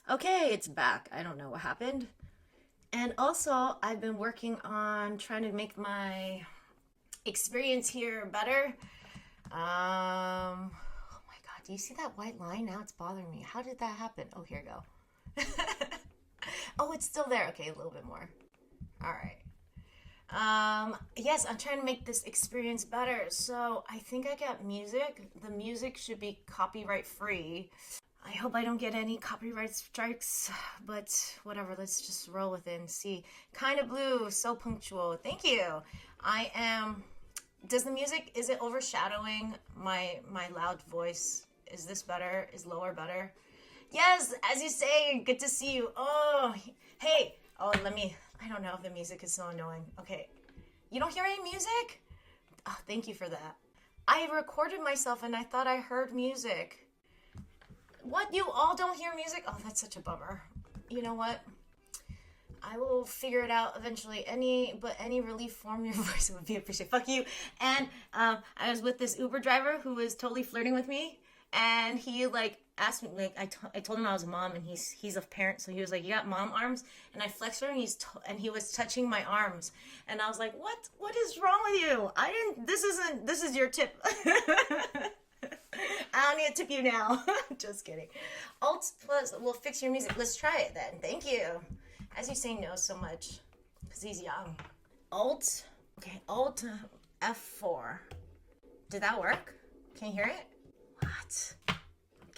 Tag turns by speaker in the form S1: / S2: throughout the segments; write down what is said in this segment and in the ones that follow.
S1: Okay, it's back. I don't know what happened. And also, I've been working on trying to make my experience here better. Oh my God, do you see that white line? Now it's bothering me. How did that happen? Oh, here we go. Oh, it's still there. Okay, a little bit more. All right. Yes, I'm trying to make this experience better. So I think I got music. The music should be copyright free. I hope I don't get any copyright strikes, but whatever, let's just roll with it and see. Kind of blue, so punctual. Thank you. I am, does the music, is it overshadowing my loud voice? Is this better? Is lower better? Yes, as you say, good to see you. Oh, hey. Oh, I don't know if the music is so annoying. Okay. You don't hear any music? Oh, thank you for that. I recorded myself and I thought I heard music. What? You all don't hear music? Oh, that's such a bummer. You know what? I will figure it out eventually. Any relief from your voice would be appreciated. Fuck you. And I was with this Uber driver who was totally flirting with me, and he like asked me, like I told him I was a mom, and he's a parent, so he was like, "You got mom arms?" And I flexed her, and he was touching my arms, and I was like, "What is wrong with you? This is your tip." I don't need to tip you now. Just kidding. Alt plus will fix your music. Let's try it then. Thank you. As you say no so much, because he's young. Alt. Okay, Alt F4. Did that work? Can you hear it? What?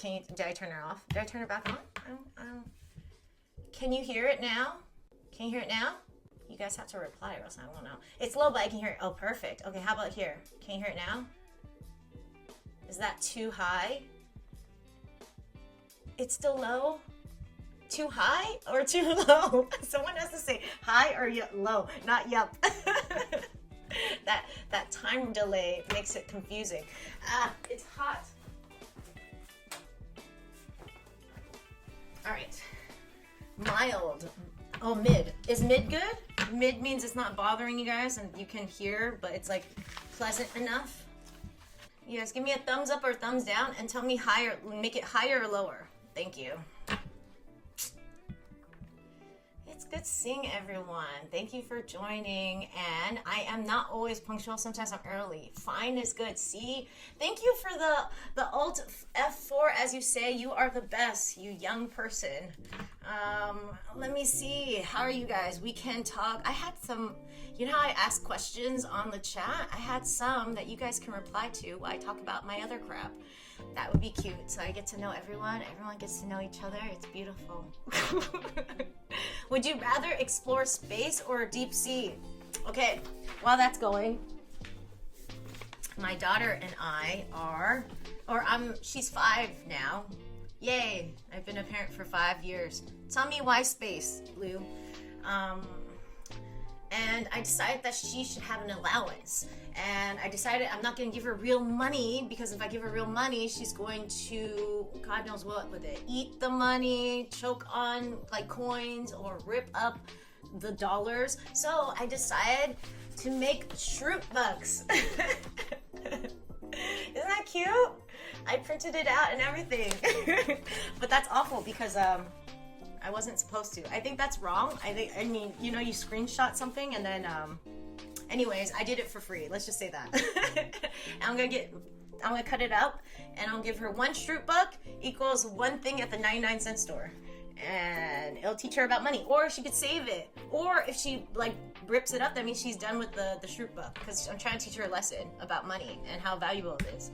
S1: Did I turn it off? Did I turn it back on? I don't. Can you hear it now? Can you hear it now? You guys have to reply or else I won't know. It's low, but I can hear it. Oh, perfect. Okay, how about here? Can you hear it now? Is that too high? It's still low? Too high or too low? Someone has to say high or low, not yup. that time delay makes it confusing. Ah, it's hot. All right. Mild. Oh, mid. Is mid good? Mid means it's not bothering you guys and you can hear, but it's like pleasant enough. You guys give me a thumbs up or thumbs down and tell me higher, make it higher or lower. Thank you. It's good seeing everyone. Thank you for joining. And I am not always punctual. Sometimes I'm early. Fine is good. See? Thank you for the Alt F4, as you say. You are the best, you young person. Let me see. How are you guys? We can talk. I had some, you know how I ask questions on the chat? I had some that you guys can reply to while I talk about my other crap. That would be cute. So I get to know everyone. Everyone gets to know each other. It's beautiful. Would you rather explore space or deep sea? Okay, while that's going, my daughter and I are, she's 5 now. Yay, I've been a parent for 5 years. Tell me why space, Blue. And I decided that she should have an allowance. And I decided I'm not going to give her real money, because if I give her real money, she's going to, God knows what with it, eat the money, choke on like coins, or rip up the dollars. So I decided to make Shroop Bucks. Isn't that cute? I printed it out and everything. But that's awful because I wasn't supposed to. I think that's wrong. I mean, you know, you screenshot something and then, anyways, I did it for free. Let's just say that. I'm gonna cut it up and I'll give her 1 Shroop Buck equals 1 thing at the 99-cent store. And it'll teach her about money. Or she could save it. Or if she like rips it up, that means she's done with the Shroop Buck. Because I'm trying to teach her a lesson about money and how valuable it is.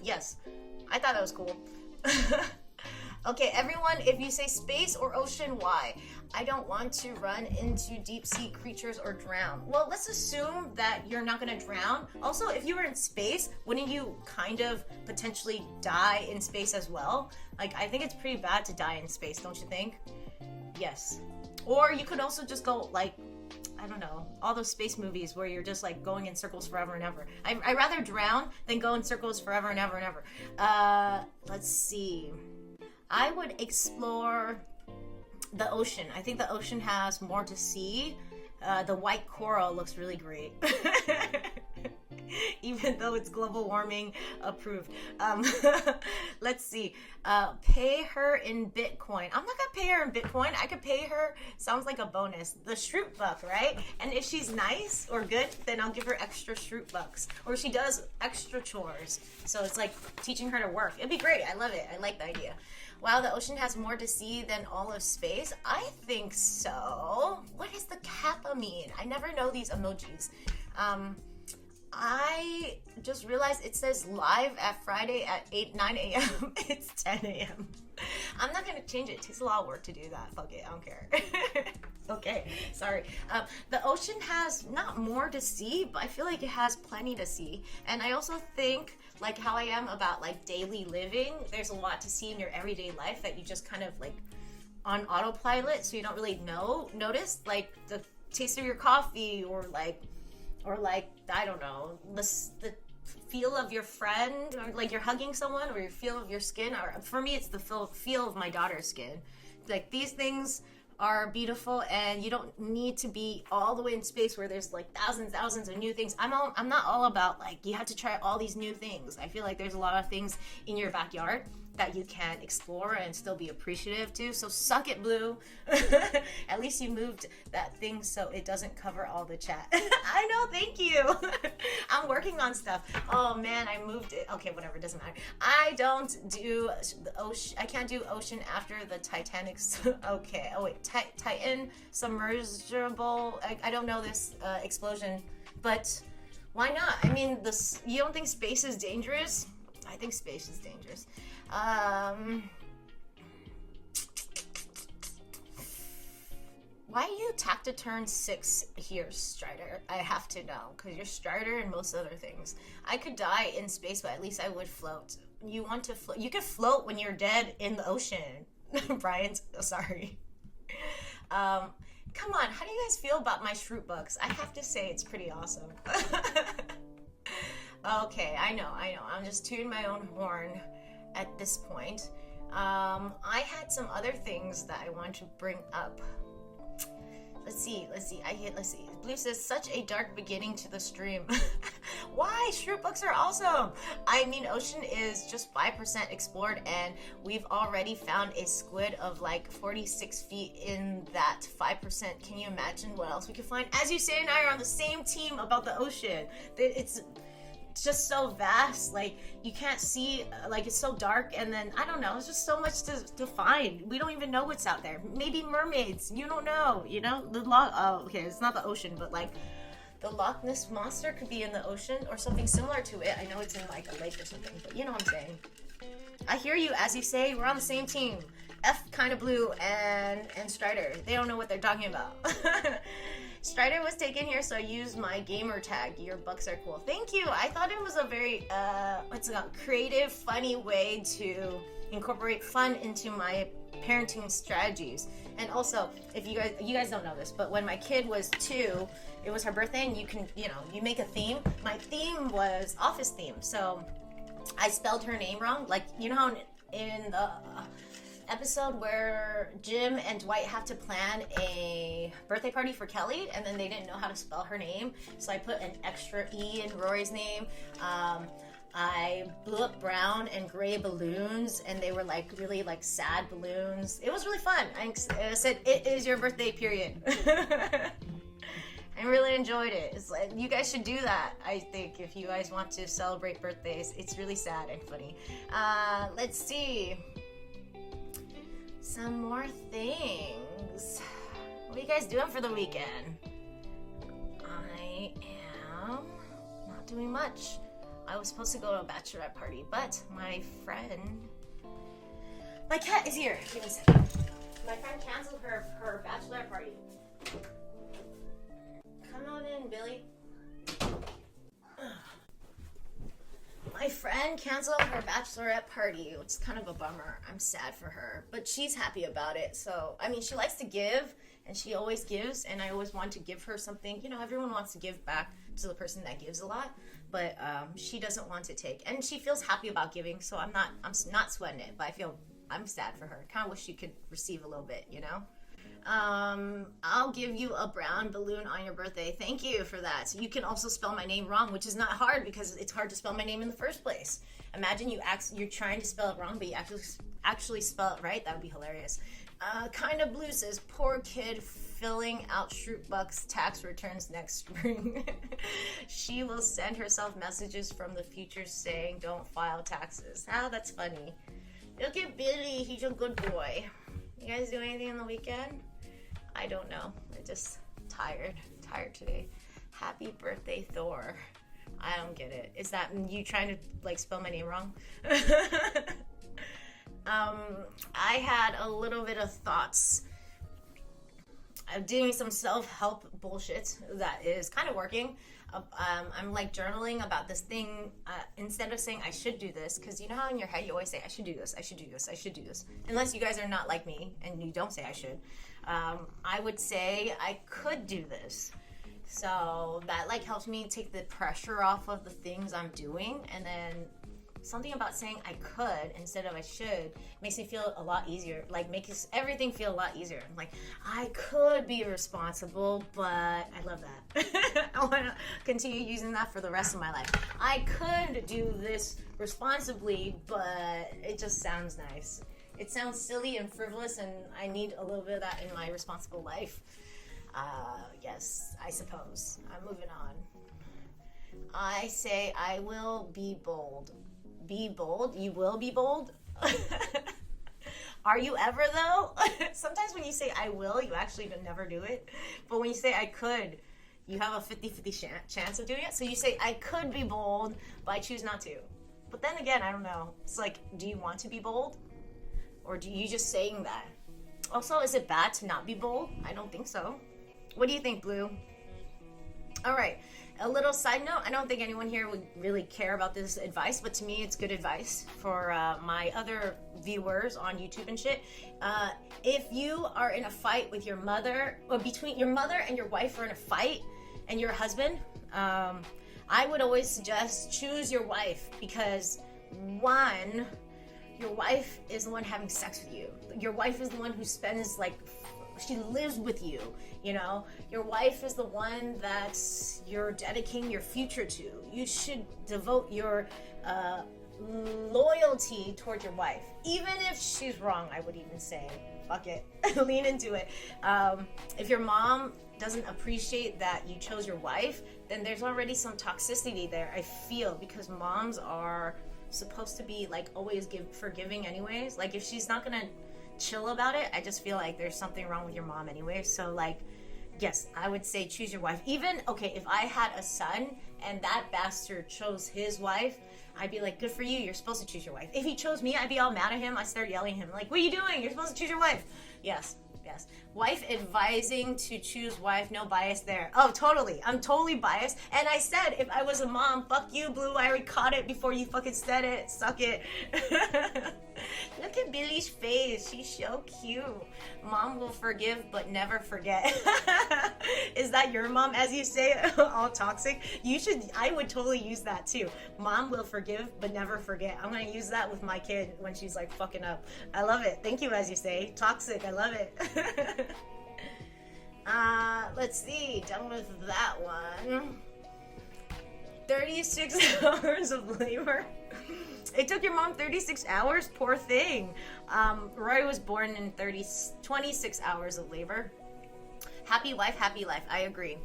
S1: Yes, I thought that was cool. Okay, everyone, if you say space or ocean, why? I don't want to run into deep sea creatures or drown. Well, let's assume that you're not gonna drown. Also, if you were in space, wouldn't you kind of potentially die in space as well? Like, I think it's pretty bad to die in space, don't you think? Yes. Or you could also just go, like, I don't know, all those space movies where you're just like going in circles forever and ever. I'd rather drown than go in circles forever and ever and ever. Let's see. I would explore the ocean. I think the ocean has more to see. The white coral looks really great. Even though it's global warming approved. Let's see. Pay her in Bitcoin. I'm not gonna pay her in Bitcoin. I could pay her, sounds like a bonus, the Shroop Buck, right? And if she's nice or good, then I'll give her extra Shroop Bucks. Or she does extra chores. So it's like teaching her to work. It'd be great. I love it. I like the idea. Wow, the ocean has more to see than all of space. I think so. What does the kappa mean? I never know these emojis. I just realized it says live at Friday at 9 a.m. It's 10 a.m. I'm not going to change it. It takes a lot of work to do that. Fuck it. I don't care. Okay. Sorry. The ocean has not more to see, but I feel like it has plenty to see. And I also think, like how I am about like daily living, there's a lot to see in your everyday life that you just kind of like on autopilot, so you don't really notice, like the taste of your coffee, or like I don't know, the feel of your friend, or like you're hugging someone, or your feel of your skin. Or for me, it's the feel of my daughter's skin. Like these things are beautiful, and you don't need to be all the way in space where there's like thousands of new things. I'm not all about like you have to try all these new things. I feel like there's a lot of things in your backyard that you can explore and still be appreciative to. So suck it, Blue. At least you moved that thing so it doesn't cover all the chat. I know, thank you. I'm working on stuff. Oh man, I moved it. Okay, whatever, doesn't matter. I don't do the ocean. I can't do ocean after the Titanic's. Okay, oh wait, Titan submersible. I don't know this explosion, but why not? I mean, you don't think space is dangerous? I think space is dangerous. Why you tack to turn 6 here, Strider? I have to know, because you're Strider and most other things. I could die in space, but at least I would float. You want to float? You could float when you're dead in the ocean. Bryant, sorry. Come on, how do you guys feel about my Shroop Bucks? I have to say it's pretty awesome. Okay, I know. I'm just tooting my own horn at this point. I had some other things that I want to bring up. Let's see. Blue says, such a dark beginning to the stream. Why? Shroop Bucks are awesome. I mean, ocean is just 5% explored, and we've already found a squid of like 46 feet in that 5%. Can you imagine what else we could find? As you say, and I are on the same team about the ocean. It's just so vast, like you can't see, like it's so dark, and then I don't know, it's just so much to find. We don't even know what's out there. Maybe mermaids, you don't know, okay, it's not the ocean, but like the Loch Ness monster could be in the ocean or something similar to it. I know it's in like a lake or something, but you know what I'm saying. I hear you. As you say, we're on the same team. F kind of Blue and Strider, they don't know what they're talking about. Strider was taken here, so I used my gamer tag. Your bucks are cool. Thank you. I thought it was a very creative, funny way to incorporate fun into my parenting strategies. And also, if you guys don't know this, but when my kid was 2, it was her birthday, and you make a theme. My theme was office theme, so I spelled her name wrong. Like, you know how in the episode where Jim and Dwight have to plan a birthday party for Kelly, and then they didn't know how to spell her name, so I put an extra E in Rory's name. I blew up brown and gray balloons, and they were like really like sad balloons. It was really fun. I said, it is your birthday, period. I really enjoyed it. It's like, you guys should do that, I think, if you guys want to celebrate birthdays. It's really sad and funny. Let's see. Some more things. What are you guys doing for the weekend? I am not doing much. I was supposed to go to a bachelorette party, but my cat is here. Give me a second. My friend canceled her bachelorette party. Come on in, Billy. My friend canceled her bachelorette party, which is kind of a bummer. I'm sad for her, but she's happy about it. So, I mean, she likes to give, and she always gives, and I always want to give her something. You know, everyone wants to give back to the person that gives a lot, but she doesn't want to take, and she feels happy about giving. So I'm not sweating it, but I'm sad for her. Kind of wish she could receive a little bit, you know. I'll give you a brown balloon on your birthday. Thank you for that. You can also spell my name wrong, which is not hard because it's hard to spell my name in the first place. Imagine you're trying to spell it wrong, but you actually spell it right. That would be hilarious. Kind of Blue says, poor kid filling out Shroop Bucks tax returns next spring. She will send herself messages from the future saying, don't file taxes. Oh, that's funny. Look at Billy. He's a good boy. You guys do anything on the weekend? I don't know. I'm just tired today. Happy birthday, Thor. I don't get it. Is that you trying to like spell my name wrong? I had a little bit of thoughts. I'm doing some self-help bullshit that is kind of working. I'm like journaling about this thing instead of saying I should do this, because you know how in your head you always say I should do this, I should do this, I should do this. Unless you guys are not like me and you don't say I should. I would say I could do this. So that like helps me take the pressure off of the things I'm doing, and then something about saying I could instead of I should makes me feel a lot easier. Like makes everything feel a lot easier. I'm like, I could be responsible, but I love that. I want to continue using that for the rest of my life. I could do this responsibly, but it just sounds nice. It sounds silly and frivolous, and I need a little bit of that in my responsible life. Yes, I suppose. I'm moving on. I say I will be bold. Be bold? You will be bold? Are you ever though? Sometimes when you say I will, you actually never do it. But when you say I could, you have a 50-50 chance of doing it. So you say I could be bold, but I choose not to. But then again, I don't know. It's like, do you want to be bold? Or do you just saying that? Also, is it bad to not be bold? I don't think so. What do you think, Blue? All right. A little side note, I don't think anyone here would really care about this advice, but to me it's good advice for my other viewers on YouTube and shit. If you are in a fight with your mother, or between your mother and your wife are in a fight, and your husband, I would always suggest choose your wife, because one, your wife is the one having sex with you. Your wife is the one who spends like, she lives with you, you know. Your wife is the one that you're dedicating your future to. You should devote your loyalty towards your wife, even if she's wrong. I would even say fuck it. Lean into it. If your mom doesn't appreciate that you chose your wife, then there's already some toxicity there, I feel, because moms are supposed to be like always forgiving anyways. Like if she's not gonna chill about it, I just feel like there's something wrong with your mom anyway. So like, yes, I would say choose your wife. Even, okay, if I had a son and that bastard chose his wife, I'd be like, good for you, you're supposed to choose your wife. If he chose me, I'd be all mad at him. I start yelling at him like, what are you doing? You're supposed to choose your wife. Yes. Wife advising to choose wife, no bias there. Oh, totally. I'm totally biased. And I said, if I was a mom, fuck you, Blue. I already caught it before you fucking said it. Suck it. Look at Billy's face. She's so cute. Mom will forgive, but never forget. Is that your mom, as you say, all toxic? I would totally use that too. Mom will forgive, but never forget. I'm going to use that with my kid when she's like fucking up. I love it. Thank you, as you say. Toxic. I love it. Let's see. Done with that one. 36 hours of labor. It took your mom 36 hours? Poor thing. Roy was born in 26 hours of labor. Happy wife, happy life. I agree.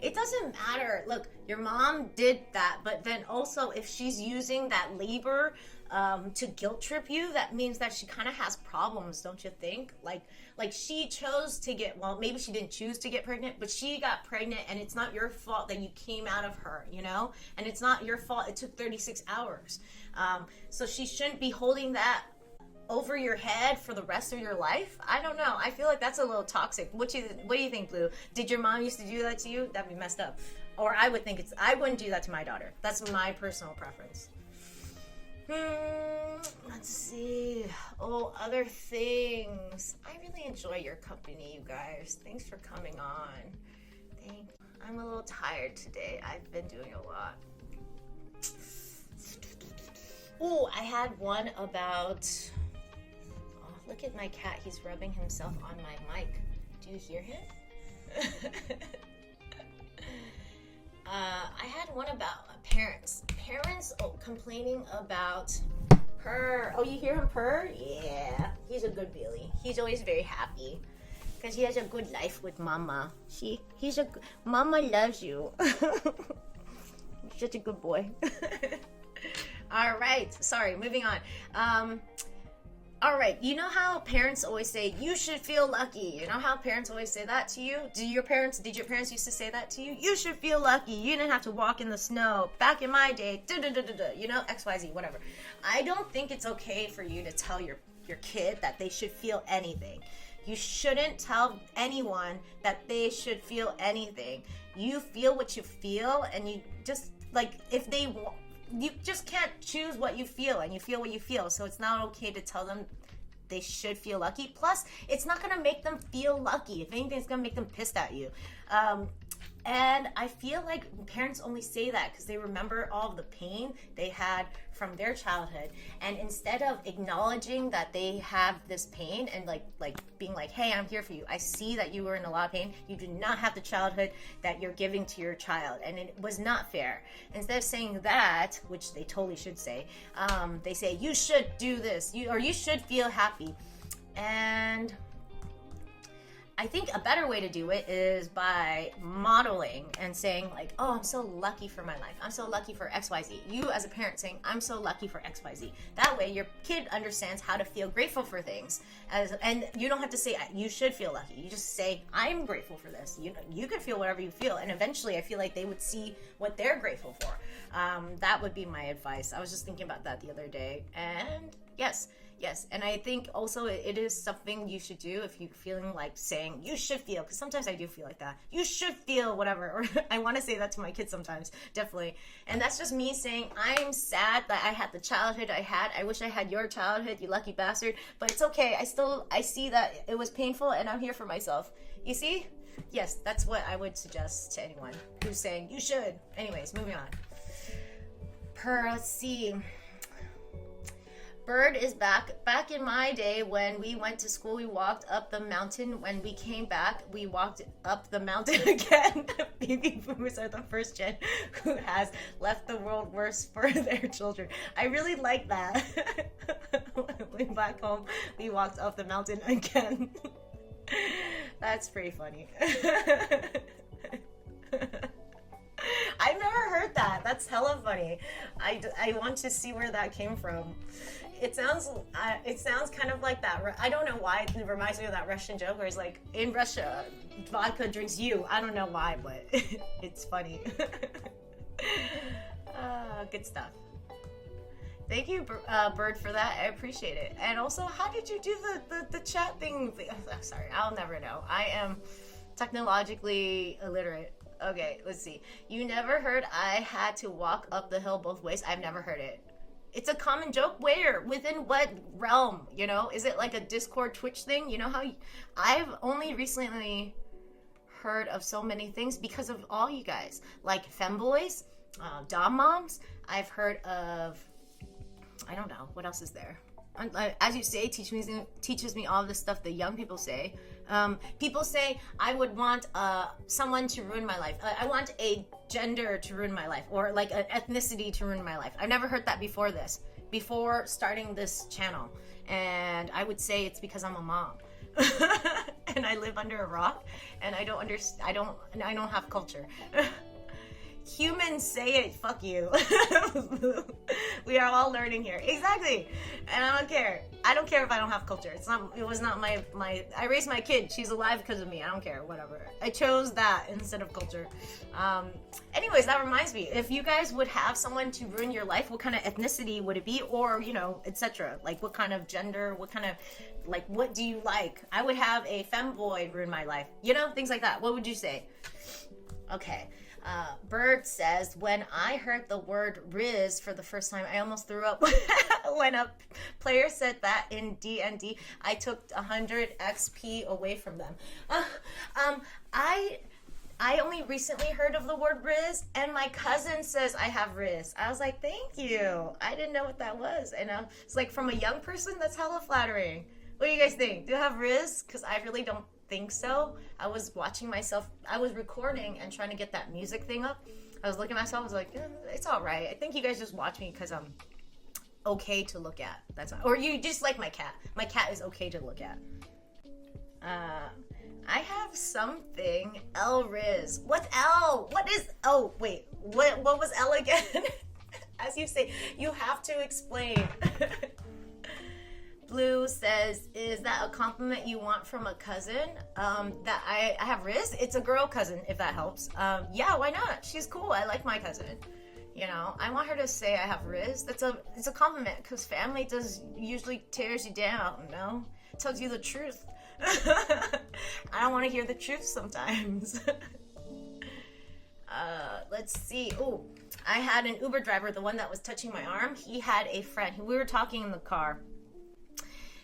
S1: It doesn't matter. Look, your mom did that, but then also if she's using that labor to guilt trip you, that means that she kind of has problems, don't you think? Like she chose to get, well, maybe she didn't choose to get pregnant, but she got pregnant, and it's not your fault that you came out of her, you know? And it's not your fault it took 36 hours. So she shouldn't be holding that over your head for the rest of your life. I don't know. I feel like that's a little toxic. What do you think, Blue? Did your mom used to do that to you? That'd be messed up. Or I wouldn't do that to my daughter. That's my personal preference. Let's see. Oh, other things. I really enjoy your company, you guys. Thanks for coming on. I'm a little tired today. I've been doing a lot. Oh, I had one about look at my cat. He's rubbing himself on my mic. Do you hear him? I had one about parents. Parents complaining about Purr. Oh, you hear him purr? Yeah. He's a good Billy. He's always very happy because he has a good life with Mama. Mama loves you. Such a good boy. All right. Sorry, moving on. All right. You know how parents always say, you should feel lucky. You know how parents always say that to you? Did your parents used to say that to you? You should feel lucky. You didn't have to walk in the snow. Back in my day, you know, XYZ, whatever. I don't think it's okay for you to tell your kid that they should feel anything. You shouldn't tell anyone that they should feel anything. You feel what you feel, and you just, like, if they want, you just can't choose what you feel, and you feel what you feel. So it's not okay to tell them they should feel lucky. Plus, it's not gonna make them feel lucky. If anything, it's gonna make them pissed at you. And I feel like parents only say that because they remember all of the pain they had from their childhood. And instead of acknowledging that they have this pain and like being like, hey, I'm here for you. I see that you were in a lot of pain. You do not have the childhood that you're giving to your child. And it was not fair. Instead of saying that, which they totally should say, they say, you should do this, or you should feel happy. And I think a better way to do it is by modeling and saying like, oh, I'm so lucky for my life. I'm so lucky for XYZ. You as a parent saying, I'm so lucky for XYZ. That way your kid understands how to feel grateful for things. And you don't have to say, you should feel lucky. You just say, I'm grateful for this. You can feel whatever you feel. And eventually I feel like they would see what they're grateful for. That would be my advice. I was just thinking about that the other day. And yes. And I think also it is something you should do if you're feeling like saying, you should feel, because sometimes I do feel like that. You should feel whatever. Or I want to say that to my kids sometimes, definitely. And that's just me saying, I'm sad that I had the childhood I had. I wish I had your childhood, you lucky bastard. But it's okay. I see that it was painful and I'm here for myself. You see? Yes, that's what I would suggest to anyone who's saying, you should. Anyways, moving on. Let's see. Bird is back. Back in my day when we went to school, we walked up the mountain. When we came back, we walked up the mountain again. Baby boomers are the first gen who has left the world worse for their children. I really like that. When back home, we walked up the mountain again. That's pretty funny. I've never heard that. That's hella funny. I want to see where that came from. It sounds kind of like that. I don't know why it reminds me of that Russian joke where it's like, in Russia, vodka drinks you. I don't know why, but it's funny. Good stuff. Thank you, Bird, for that. I appreciate it. And also, how did you do the chat thing? I'm sorry, I'll never know. I am technologically illiterate. Okay, let's see. You never heard I had to walk up the hill both ways? I've never heard it. It's a common joke. Where? Within what realm? You know? Is it like a Discord Twitch thing? You know how I've only recently heard of so many things because of all you guys. Like Femboys, Dom Moms. I've heard of, I don't know, what else is there? As you say, teaches me all the stuff that young people say. People say, I would want someone to ruin my life. I want a gender to ruin my life, or like an ethnicity to ruin my life. I've never heard that before starting this channel. And I would say it's because I'm a mom. And I live under a rock, and I don't have culture. Humans say it, fuck you. We are all learning here. Exactly. And I don't care. I don't care if I don't have culture. It was not my I raised my kid. She's alive because of me. I don't care. Whatever. I chose that instead of culture. Anyways, that reminds me. If you guys would have someone to ruin your life, what kind of ethnicity would it be? Or, you know, etc. Like what kind of gender, what kind of, like, what do you like? I would have a femboy ruin my life. You know, things like that. What would you say? Okay. Bird says, when I heard the word Riz for the first time, I almost threw up. When a player said that in D&D, I took 100 XP away from them. I only recently heard of the word Riz, and my cousin says I have Riz. I was like, thank you. I didn't know what that was. And it's like, from a young person, that's hella flattering. What do you guys think? Do I have Riz? Because I really don't think so. I was watching myself. I was recording and trying to get that music thing up. I was looking at myself. I was like, it's all right. I think you guys just watch me because I'm okay to look at. That's not, or you just like my cat. My cat is okay to look at. I have something. L Riz. What's L? What is? Oh wait. What was L again? As you say, you have to explain. Blue says, is that a compliment you want from a cousin? That I have Riz? It's a girl cousin, if that helps. Yeah, why not? She's cool. I like my cousin. You know, I want her to say I have Riz. It's a compliment, because family usually tears you down, you know? It tells you the truth. I don't want to hear the truth sometimes. Let's see. Oh, I had an Uber driver, the one that was touching my arm. He had a friend. We were talking in the car.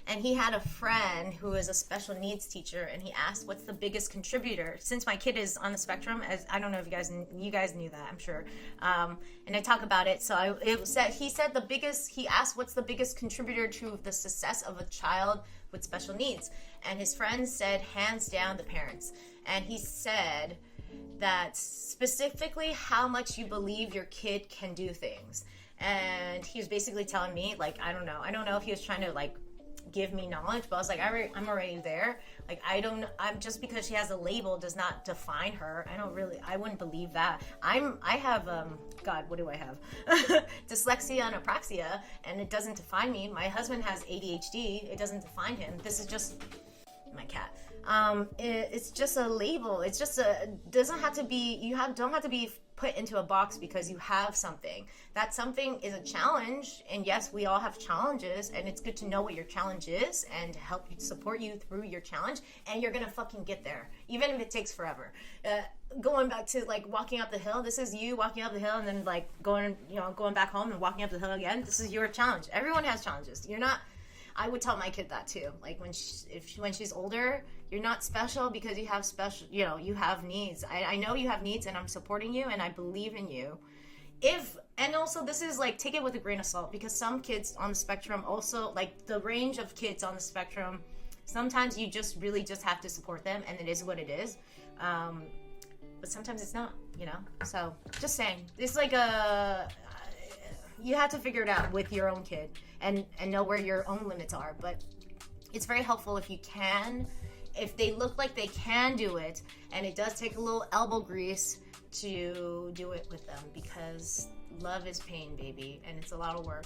S1: And he had a friend who is a special needs teacher, and he asked, what's the biggest contributor? Since my kid is on the spectrum, as I don't know if you guys knew that, I'm sure. And I talk about it. So he asked, what's the biggest contributor to the success of a child with special needs? And his friend said, hands down, the parents. And he said that specifically how much you believe your kid can do things. And he was basically telling me, like, I don't know if he was trying to, like, give me knowledge, but I was like, I'm already there. Like, I'm just because she has a label does not define her. I wouldn't believe that. I have, God, what do I have? Dyslexia and apraxia, and it doesn't define me. My husband has ADHD. It doesn't define him. This is just my cat. It's just a label. It's just doesn't have to be, don't have to be put into a box because you have something. That something is a challenge, and yes, we all have challenges, and it's good to know what your challenge is and to help you support you through your challenge, and you're gonna fucking get there, even if it takes forever. Going back to like walking up the hill, this is you walking up the hill and then like going back home and walking up the hill again. This is your challenge. Everyone has challenges. I would tell my kid that too. Like when she's older, you're not special because you have you have needs. I know you have needs, and I'm supporting you, and I believe in you. And also this is like, take it with a grain of salt, because some kids on the spectrum also, like the range of kids on the spectrum, sometimes you just really just have to support them, and it is what it is. But sometimes it's not, So just saying, it's like you have to figure it out with your own kid and know where your own limits are. But it's very helpful if you can, if they look like they can do it, and it does take a little elbow grease to do it with them, because love is pain, baby, and it's a lot of work,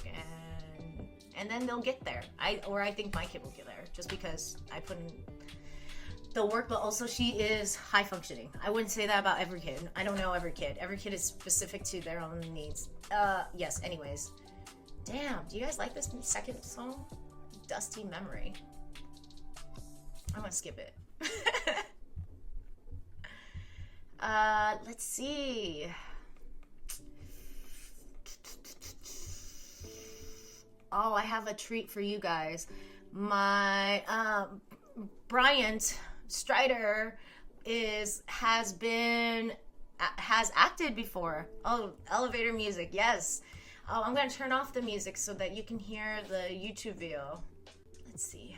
S1: and then they'll get there. I think my kid will get there, just because I put in the work, but also she is high functioning. I wouldn't say that about every kid. I don't know every kid. Every kid is specific to their own needs. Yes, anyways. Damn, do you guys like this second song? Dusty Memory. I'm gonna skip it. Let's see. Oh, I have a treat for you guys. My Bryant Strider has acted before. Oh, elevator music, yes. Oh, I'm gonna turn off the music so that you can hear the YouTube video. Let's see.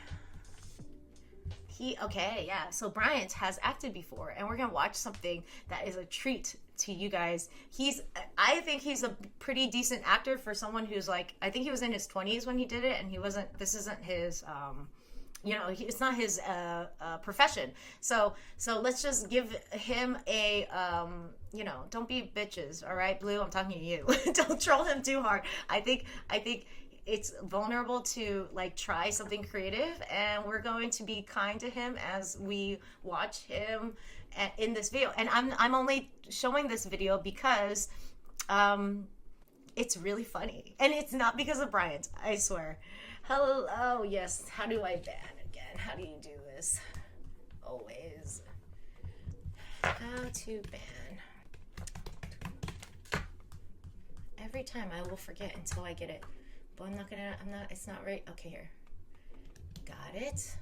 S1: Okay, yeah. So Bryant has acted before, and we're gonna watch something that is a treat to you guys. I think he's a pretty decent actor for someone who's like, I think he was in his 20s when he did it, and this isn't his, it's not his profession. So let's just give him a, don't be bitches, all right, Blue? I'm talking to you. Don't troll him too hard. I think it's vulnerable to like try something creative, and we're going to be kind to him as we watch him in this video. And I'm only showing this video because it's really funny, and it's not because of Bryant, I swear. Hello, oh yes, how do I ban again? How do you do this? Always. How to ban. Every time I will forget until I get it. But it's not right. Okay, here. Got it.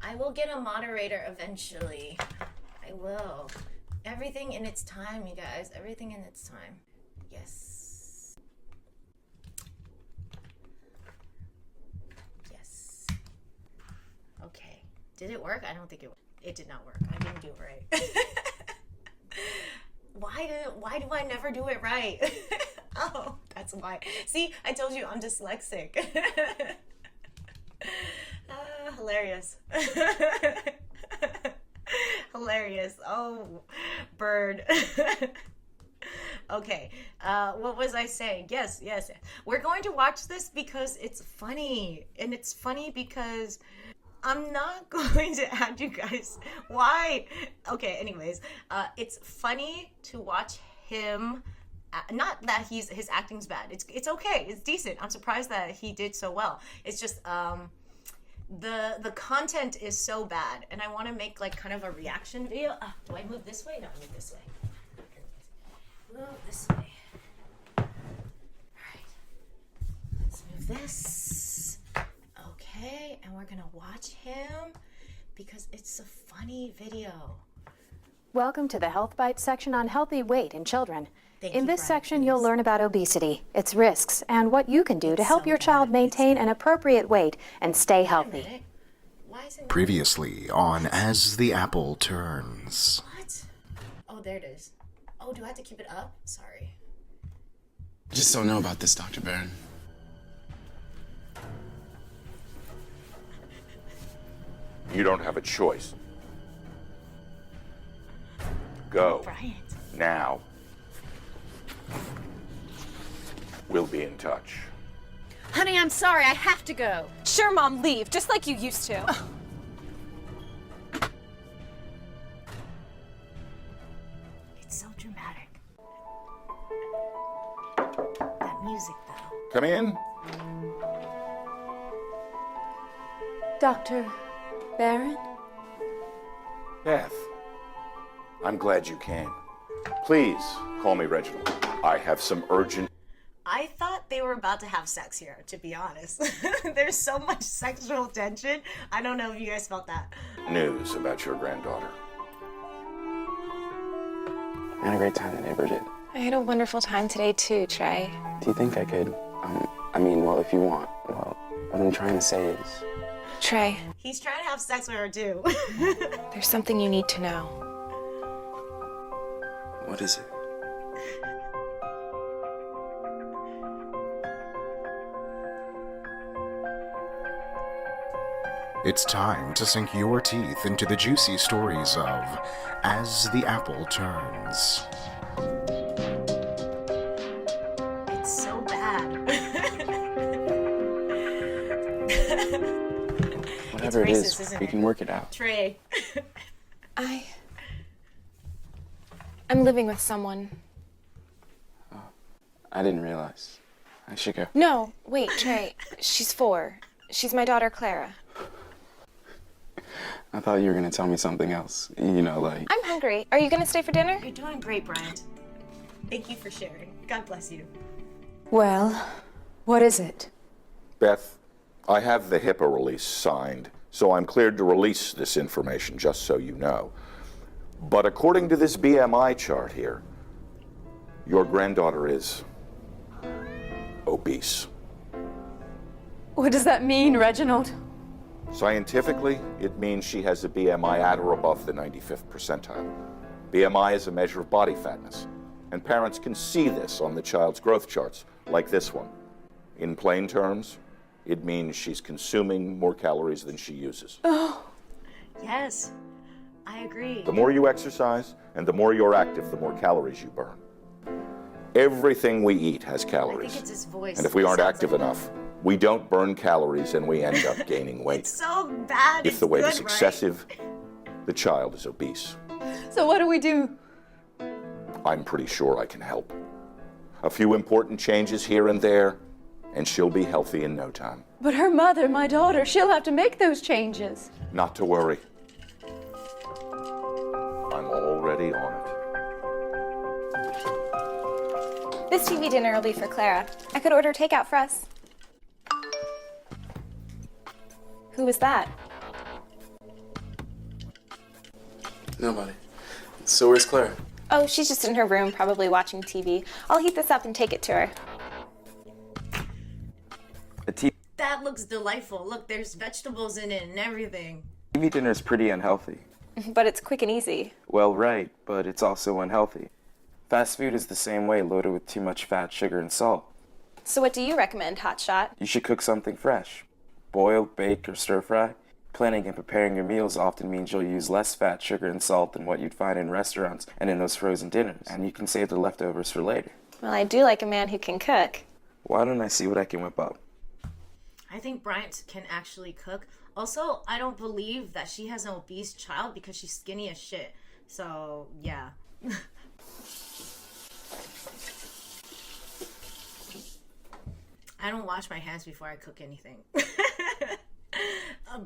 S1: I will get a moderator eventually. I will. Everything in its time, you guys. Everything in its time. Yes. Yes. Did it work? I don't think it did not work. I didn't do it right. Why do I never do it right? Oh, that's why. See, I told you I'm dyslexic. Hilarious. Hilarious. Oh, bird. Okay, what was I saying? Yes. We're going to watch this because it's funny. And it's funny because I'm not going to add you guys. Why? Okay, anyways, it's funny to watch him. Not that his acting's bad. It's okay. It's decent. I'm surprised that he did so well. It's just the content is so bad, and I want to make like kind of a reaction video. Do I move this way? No, I move this way. Move this way. All right. Let's move this. Okay, and we're gonna watch him because it's a funny video.
S2: Welcome to the Health Bites section on healthy weight in children. In this
S1: Bryant,
S2: section, you'll learn about obesity, its risks, and what you can do to help your child maintain an appropriate weight and stay healthy.
S3: Previously on As the Apple Turns.
S1: What? Oh, there it is. Oh, do I have to keep it up? Sorry.
S4: I just don't know about this, Dr. Barron.
S5: You don't have a choice. Go.
S1: Bryant.
S5: Now. We'll be in touch.
S6: Honey, I'm sorry, I have to go. Sure, Mom, leave, just like you used to.
S1: It's so dramatic. That music, though.
S5: Come in.
S2: Dr. Barron?
S5: Beth. I'm glad you came. Please call me Reginald. I have some urgent...
S1: I thought they were about to have sex here, to be honest. There's so much sexual tension. I don't know if you guys felt that.
S5: news about your granddaughter.
S4: I had a great time today, Bridget.
S7: I had a wonderful time today too, Trey.
S4: Do you think I could? Well, if you want. Well, what I'm trying to say is...
S7: Trey,
S1: He's trying to have sex with her, too.
S7: there's something you need to know.
S4: What is it?
S3: It's time to sink your teeth into the juicy stories of As the Apple Turns.
S1: It's so bad.
S4: Whatever it
S1: racist,
S4: is,
S1: isn't
S4: we
S1: it?
S4: can work it out.
S1: Trey.
S7: I'm living with someone.
S4: I didn't realize. I should go.
S7: No, wait, Trey. She's 4. She's my daughter, Clara.
S4: I thought you were going to tell me something else. You know, like...
S7: I'm hungry. Are you gonna stay for dinner?
S1: You're doing great, Bryant. Thank you for sharing. God bless you.
S2: Well, what is it?
S5: Beth, I have the HIPAA release signed, so I'm cleared to release this information, just so you know. But according to this BMI chart here, your granddaughter is obese.
S2: What does that mean, Reginald?
S5: Scientifically, it means she has a BMI at or above the 95th percentile. BMI is a measure of body fatness, and parents can see this on the child's growth charts, like this one. In plain terms, it means she's consuming more calories than she uses.
S1: Yes, I agree.
S5: The more you exercise and the more you're active, the more calories you burn. Everything we eat has
S1: I
S5: calories.
S1: think it's his voice.
S5: And if we
S1: It
S5: aren't
S1: sounds
S5: active
S1: like-
S5: enough, we don't burn calories and we end up gaining weight.
S1: It's so bad.
S5: If
S1: It's
S5: the weight
S1: good,
S5: is
S1: right?
S5: excessive, the child is obese.
S2: So what do we do?
S5: I'm pretty sure I can help. A few important changes here and there, and she'll be healthy in no time.
S2: But her mother, my daughter, she'll have to make those changes.
S5: Not to worry. I'm already on it.
S7: This TV dinner will be for Clara. I could order takeout for us. Who was that?
S4: Nobody. So where's Clara?
S7: Oh, she's just in her room, probably watching TV. I'll heat this up and take it to her.
S4: A TV...
S1: That looks delightful. Look, there's vegetables in it and everything.
S4: TV dinner's pretty unhealthy.
S7: But it's quick and easy.
S4: Well, right, but it's also unhealthy. Fast food is the same way, loaded with too much fat, sugar, and salt.
S7: So what do you recommend, Hotshot?
S4: You should cook something fresh. Boil, bake, or stir fry. Planning and preparing your meals often means you'll use less fat, sugar, and salt than what you'd find in restaurants and in those frozen dinners. And you can save the leftovers for later.
S7: Well, I do like a man who can cook.
S4: Why don't I see what I can whip up?
S1: I think Bryant can actually cook. Also, I don't believe that she has an obese child because she's skinny as shit. So, yeah. I don't wash my hands before I cook anything.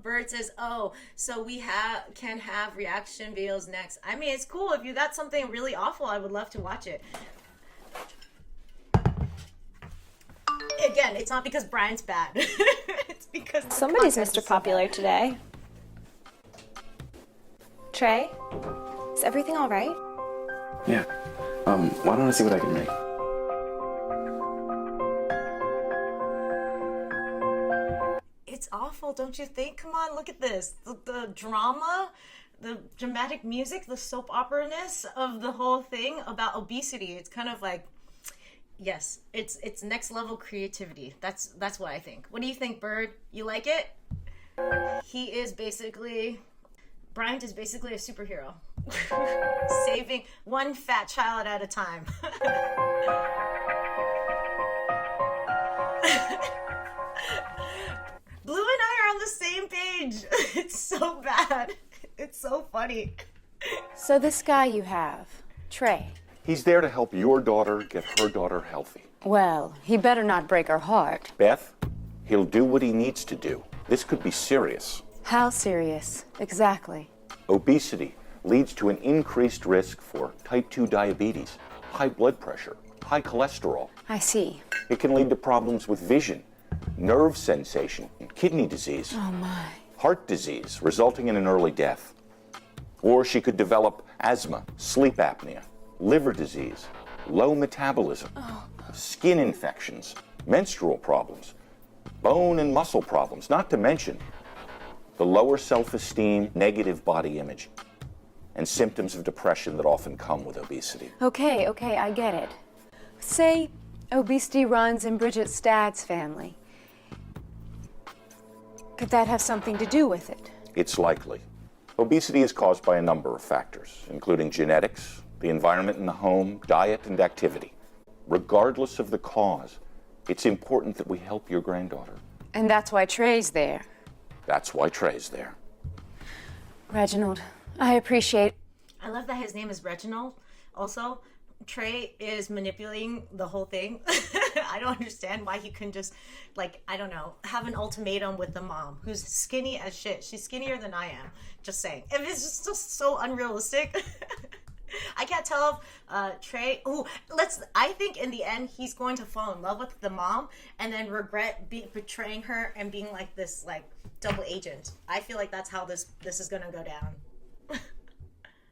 S1: Bird says, oh, so we can have reaction videos next. I mean, it's cool. If you got something really awful, I would love to watch it. Again, it's not because Brian's bad. It's because
S7: Somebody's Mr. Popular today. Trey, is everything all right?
S4: Yeah. Why don't I see what I can make?
S1: It's awful, don't you think? Come on, look at this. The drama, the dramatic music, the soap opera-ness of the whole thing about obesity. It's kind of like, yes, it's next level creativity. That's what I think. What do you think, Bird? You like it? Bryant is basically a superhero. Saving one fat child at a time. Blue and I are on the same page. It's so bad. It's so funny.
S2: So this guy you have, Trey,
S5: He's there to help your daughter get her daughter healthy.
S2: well, he better not break her heart.
S5: Beth, he'll do what he needs to do. This could be serious.
S2: How serious? Exactly.
S5: Obesity leads to an increased risk for type 2 diabetes, high blood pressure, high cholesterol.
S2: I see.
S5: It can lead to problems with vision, nerve sensation, kidney disease,
S2: Oh my.
S5: heart disease, resulting in an early death. Or she could develop asthma, sleep apnea, liver disease, low metabolism, skin infections, menstrual problems, bone and muscle problems, not to mention the lower self-esteem, negative body image, and symptoms of depression that often come with obesity.
S2: Okay, I get it. Say obesity runs in Bridget Stadd's family. Could that have something to do with it?
S5: It's likely. Obesity is caused by a number of factors, including genetics, the environment in the home, diet, and activity. Regardless of the cause, it's important that we help your granddaughter.
S2: And that's why Trey's there.
S5: That's why Trey's there.
S2: Reginald, I appreciate.
S1: I love that his name is Reginald. Also, Trey is manipulating the whole thing. I don't understand why he couldn't just, like, I don't know, have an ultimatum with the mom, who's skinny as shit. She's skinnier than I am. Just saying. If it's just so unrealistic. I can't tell if Trey. I think in the end he's going to fall in love with the mom and then regret betraying her and being like this, like, double agent. I feel like that's how this is gonna go down.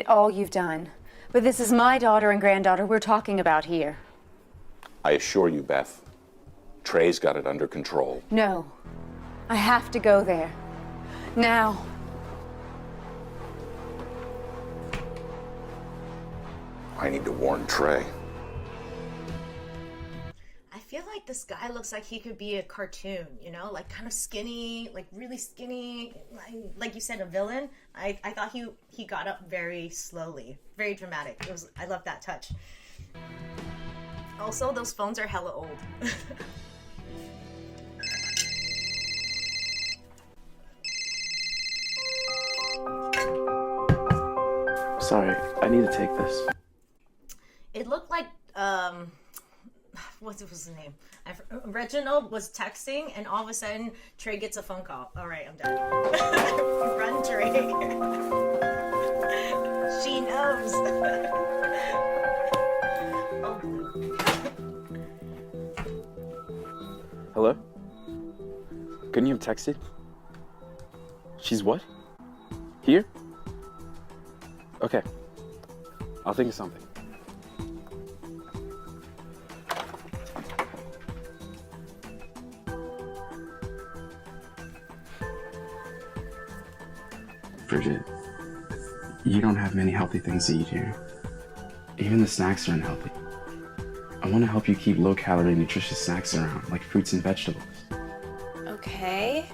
S2: All you've done. But this is my daughter and granddaughter we're talking about here.
S5: I assure you, Beth, Trey's got it under control.
S2: No. I have to go there. Now.
S5: I need to warn Trey.
S1: I feel like this guy looks like he could be a cartoon, you know, like kind of skinny, like really skinny, like you said, a villain. I thought he got up very slowly, very dramatic. I love that touch. Also, those phones are hella old.
S4: Sorry, I need to take this.
S1: It looked like, what was his name? Reginald was texting, and all of a sudden, Trey gets a phone call. All right, I'm done. Run, Trey. She knows.
S4: Hello? Couldn't you have texted? She's what? Here? Okay. I'll think of something. Bridget. You don't have many healthy things to eat here. Even the snacks are unhealthy. I want to help you keep low-calorie, nutritious snacks around, like fruits and vegetables.
S7: Okay.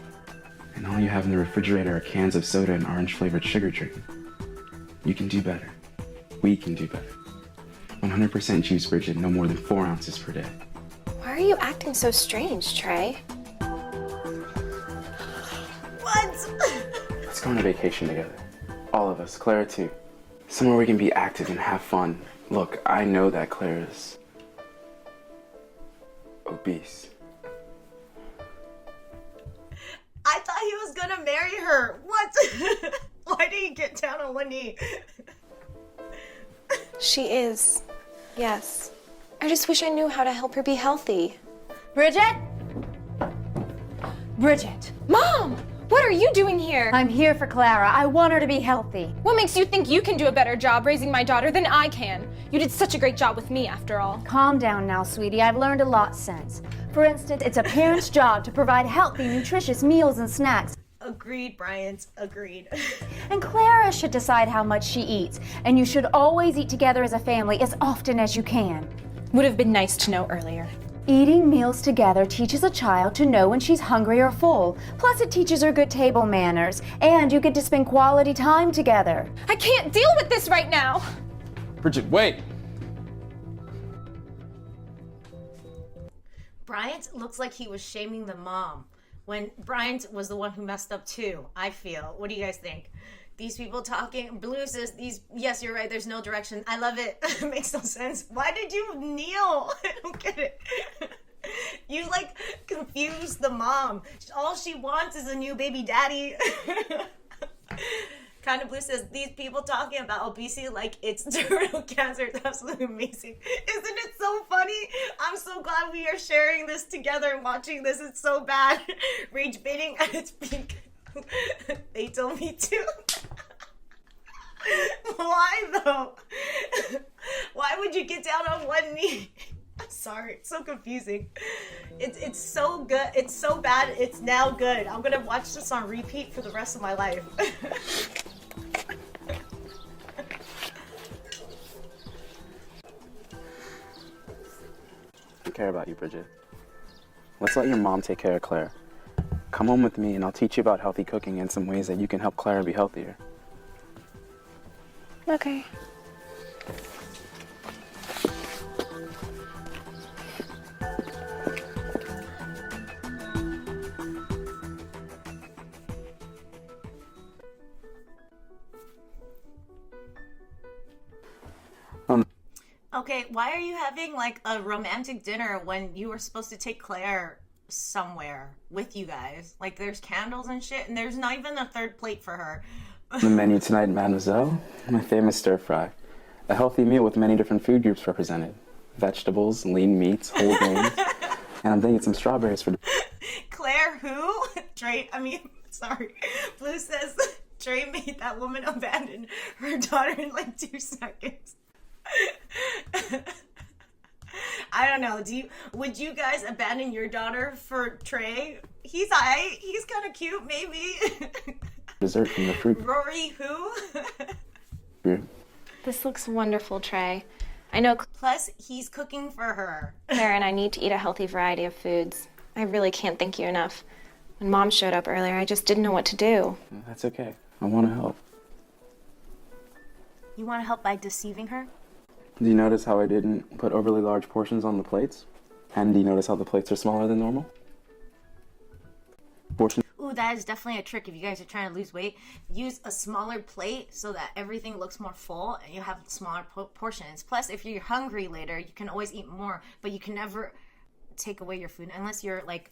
S4: And all you have in the refrigerator are cans of soda and orange-flavored sugar drink. You can do better. We can do better. 100% juice, Bridget, no more than 4 ounces per day.
S7: Why are you acting so strange, Trey?
S1: What?
S4: Let's go on a vacation together. All of us, Clara too. Somewhere we can be active and have fun. Look, I know that Clara's obese.
S1: I thought he was gonna marry her. What? Why did he get down on one knee?
S7: She is. Yes. I just wish I knew how to help her be healthy.
S6: Bridget? Bridget.
S7: Mom! What are you doing here?
S6: I'm here for Clara. I want her to be healthy.
S8: What makes you think you can do a better job raising my daughter than I can? You did such a great job with me, after all.
S6: Calm down now, sweetie. I've learned a lot since. For instance, it's a parent's job to provide healthy, nutritious meals and snacks.
S1: Agreed, Bryant. Agreed.
S6: And Clara should decide how much she eats. And you should always eat together as a family as often as you can.
S8: Would have been nice to know earlier.
S6: Eating meals together teaches a child to know when she's hungry or full. Plus, it teaches her good table manners. And you get to spend quality time together.
S8: I can't deal with this right now!
S4: Bridget, wait!
S1: Bryant looks like he was shaming the mom when Bryant was the one who messed up too, I feel. What do you guys think? These people talking, Blue says yes, you're right, there's no direction. I love it. It makes no sense. Why did you kneel? I don't get it. You like confused the mom. All she wants is a new baby daddy. Kind of Blue says, these people talking about obesity like it's terminal cancer. It's absolutely amazing. Isn't it so funny? I'm so glad we are sharing this together and watching this. It's so bad. Rage baiting at its peak. They told me to. Why though? Why would you get down on one knee? I'm sorry, it's so confusing. It's so good. It's so bad. It's now good. I'm gonna watch this on repeat for the rest of my life.
S4: I care about you, Bridget. Let's let your mom take care of Clara. Come home with me and I'll teach you about healthy cooking and some ways that you can help Clara be healthier.
S7: Okay.
S1: Okay, why are you having like a romantic dinner when you were supposed to take Claire somewhere with you guys? Like there's candles and shit and there's not even a third plate for her.
S4: The menu tonight, mademoiselle, my famous stir fry. A healthy meal with many different food groups represented. Vegetables, lean meats, whole grains, and I'm thinking some strawberries for...
S1: Claire who? Sorry. Blue says Trey made that woman abandon her daughter in like 2 seconds. I don't know. Would you guys abandon your daughter for Trey? He's alright. He's kind of cute, maybe.
S4: Dessert from the fruit.
S1: Rory who?
S4: Group.
S7: This looks wonderful, Trey. I know
S1: Plus, he's cooking for her.
S7: Claire and I need to eat a healthy variety of foods. I really can't thank you enough. When Mom showed up earlier, I just didn't know what to do.
S4: That's okay. I want to help.
S1: You want to help by deceiving her?
S4: Do you notice how I didn't put overly large portions on the plates? And do you notice how the plates are smaller than normal?
S1: Ooh, that is definitely a trick if you guys are trying to lose weight. Use a smaller plate so that everything looks more full and you have smaller portions. Plus, if you're hungry later, you can always eat more, but you can never take away your food unless you're like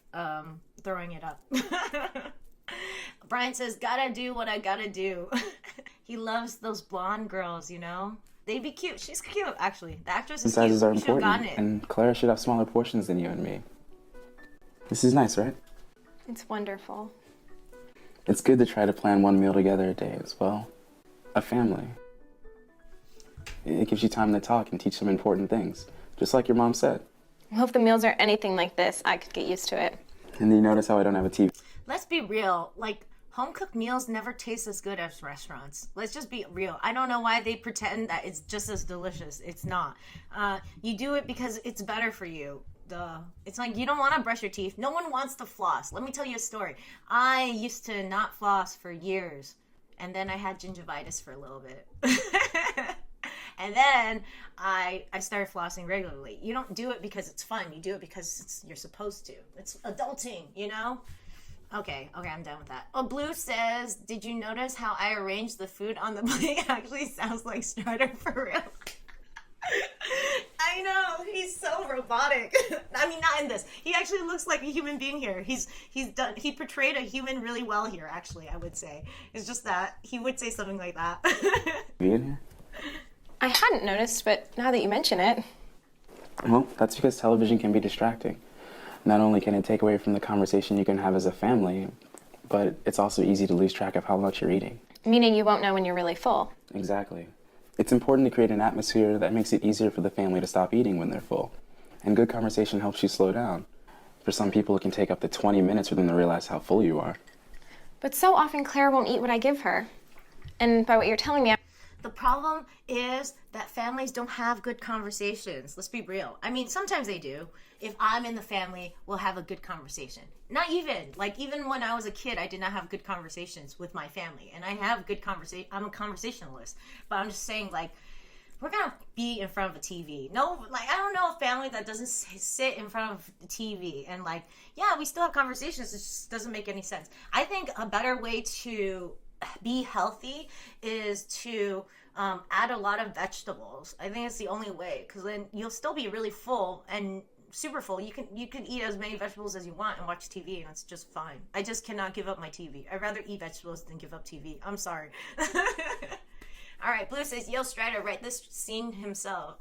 S1: throwing it up. Brian says, gotta do what I gotta do. He loves those blonde girls, you know? They'd be cute. She's cute, actually. The actress is cute.
S4: Sizes are
S1: You should have gotten
S4: important,
S1: it.
S4: and Clara should have smaller portions than you and me. This is nice, right?
S7: It's wonderful.
S4: It's good to try to plan one meal together a day as well. A family. It gives you time to talk and teach some important things, just like your mom said.
S7: Well, if the meals are anything like this, I could get used to it.
S4: And do you notice how I don't have a TV?
S1: Let's be real. Like, Home-cooked meals never taste as good as restaurants. Let's just be real. I don't know why they pretend that it's just as delicious. It's not. You do it because it's better for you. Duh. It's like you don't want to brush your teeth. No one wants to floss. Let me tell you a story. I used to not floss for years, and then I had gingivitis for a little bit. And then I started flossing regularly. You don't do it because it's fun. You do it because you're supposed to. It's adulting, you know? Okay, I'm done with that. Oh, Blue says, did you notice how I arranged the food on the plate? Actually sounds like Strider for real. I know, he's so robotic. I mean, not in this. He actually looks like a human being here. He portrayed a human really well here, actually, I would say. It's just that he would say something like that.
S4: You in here?
S7: I hadn't noticed, but now that you mention it.
S4: Well, that's because television can be distracting. Not only can it take away from the conversation you can have as a family, but it's also easy to lose track of how much you're eating.
S7: Meaning you won't know when you're really full.
S4: Exactly. It's important to create an atmosphere that makes it easier for the family to stop eating when they're full. And good conversation helps you slow down. For some people, it can take up to 20 minutes for them to realize how full you are.
S7: But so often Claire won't eat what I give her. And by what you're telling me,
S1: The problem is that families don't have good conversations. Let's be real. I mean, sometimes they do. If I'm in the family, we'll have a good conversation. Not even. Like, even when I was a kid, I did not have good conversations with my family. And I have good conversation. I'm a conversationalist. But I'm just saying, like, we're going to be in front of a TV. No, like, I don't know a family that doesn't sit in front of the TV. And, like, yeah, we still have conversations. It just doesn't make any sense. I think a better way to be healthy is to add a lot of vegetables. I think it's the only way, because then you'll still be really full and super full. You can eat as many vegetables as you want and watch TV, and it's just fine. I just cannot give up my TV. I'd rather eat vegetables than give up TV. I'm sorry. All right, Blue says, yo, Strider, wrote this scene himself.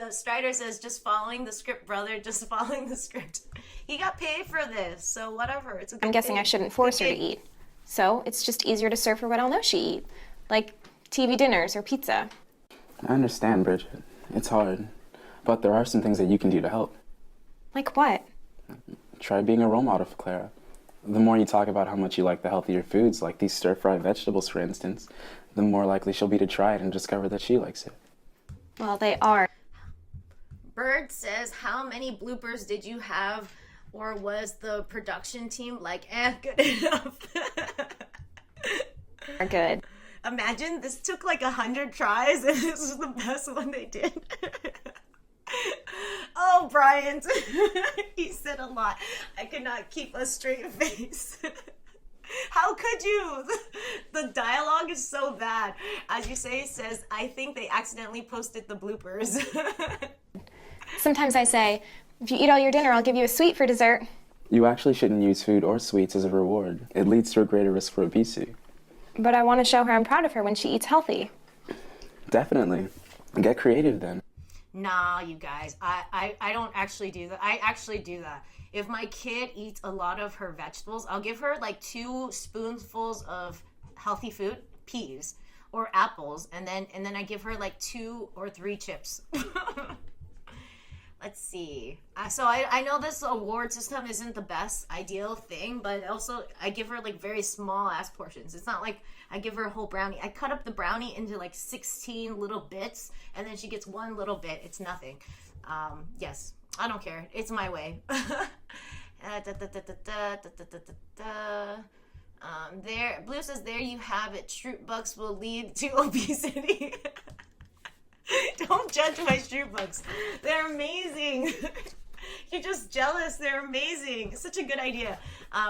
S1: Strider says, just following the script, brother, just following the script. He got paid for this, so whatever. It's a good
S7: I'm guessing
S1: thing.
S7: I shouldn't force her to eat. So it's just easier to serve her what I'll know she eat, like TV dinners or pizza.
S4: I understand, Bridget. It's hard. But there are some things that you can do to help.
S7: Like what?
S4: Try being a role model for Clara. The more you talk about how much you like the healthier foods, like these stir-fried vegetables, for instance, the more likely she'll be to try it and discover that she likes it.
S7: Well, they are.
S1: Bird says, how many bloopers did you have, or was the production team like, good enough?
S7: Are good.
S1: Imagine this took like 100 tries and this was the best one they did. Oh, Bryant. He said a lot. I could not keep a straight face. How could you? The dialogue is so bad. As you say, it says, I think they accidentally posted the bloopers.
S7: Sometimes I say, if you eat all your dinner, I'll give you a sweet for dessert.
S4: You actually shouldn't use food or sweets as a reward. It leads to a greater risk for obesity.
S7: But I want to show her I'm proud of her when she eats healthy.
S4: Definitely. Get creative then.
S1: Nah, you guys, I don't actually do that. I actually do that. If my kid eats a lot of her vegetables, I'll give her like 2 spoonfuls of healthy food, peas or apples, and then I give her like 2 or 3 chips. Let's see. So I know this award system isn't the best ideal thing, but also I give her like very small ass portions. It's not like I give her a whole brownie. I cut up the brownie into like 16 little bits, and then she gets 1 little bit. It's nothing. Yes, I don't care. It's my way. There, Blue says, there you have it. Shroop Bucks will lead to obesity. Don't judge my Shroop Bucks. They're amazing. You're just jealous. They're amazing. It's such a good idea.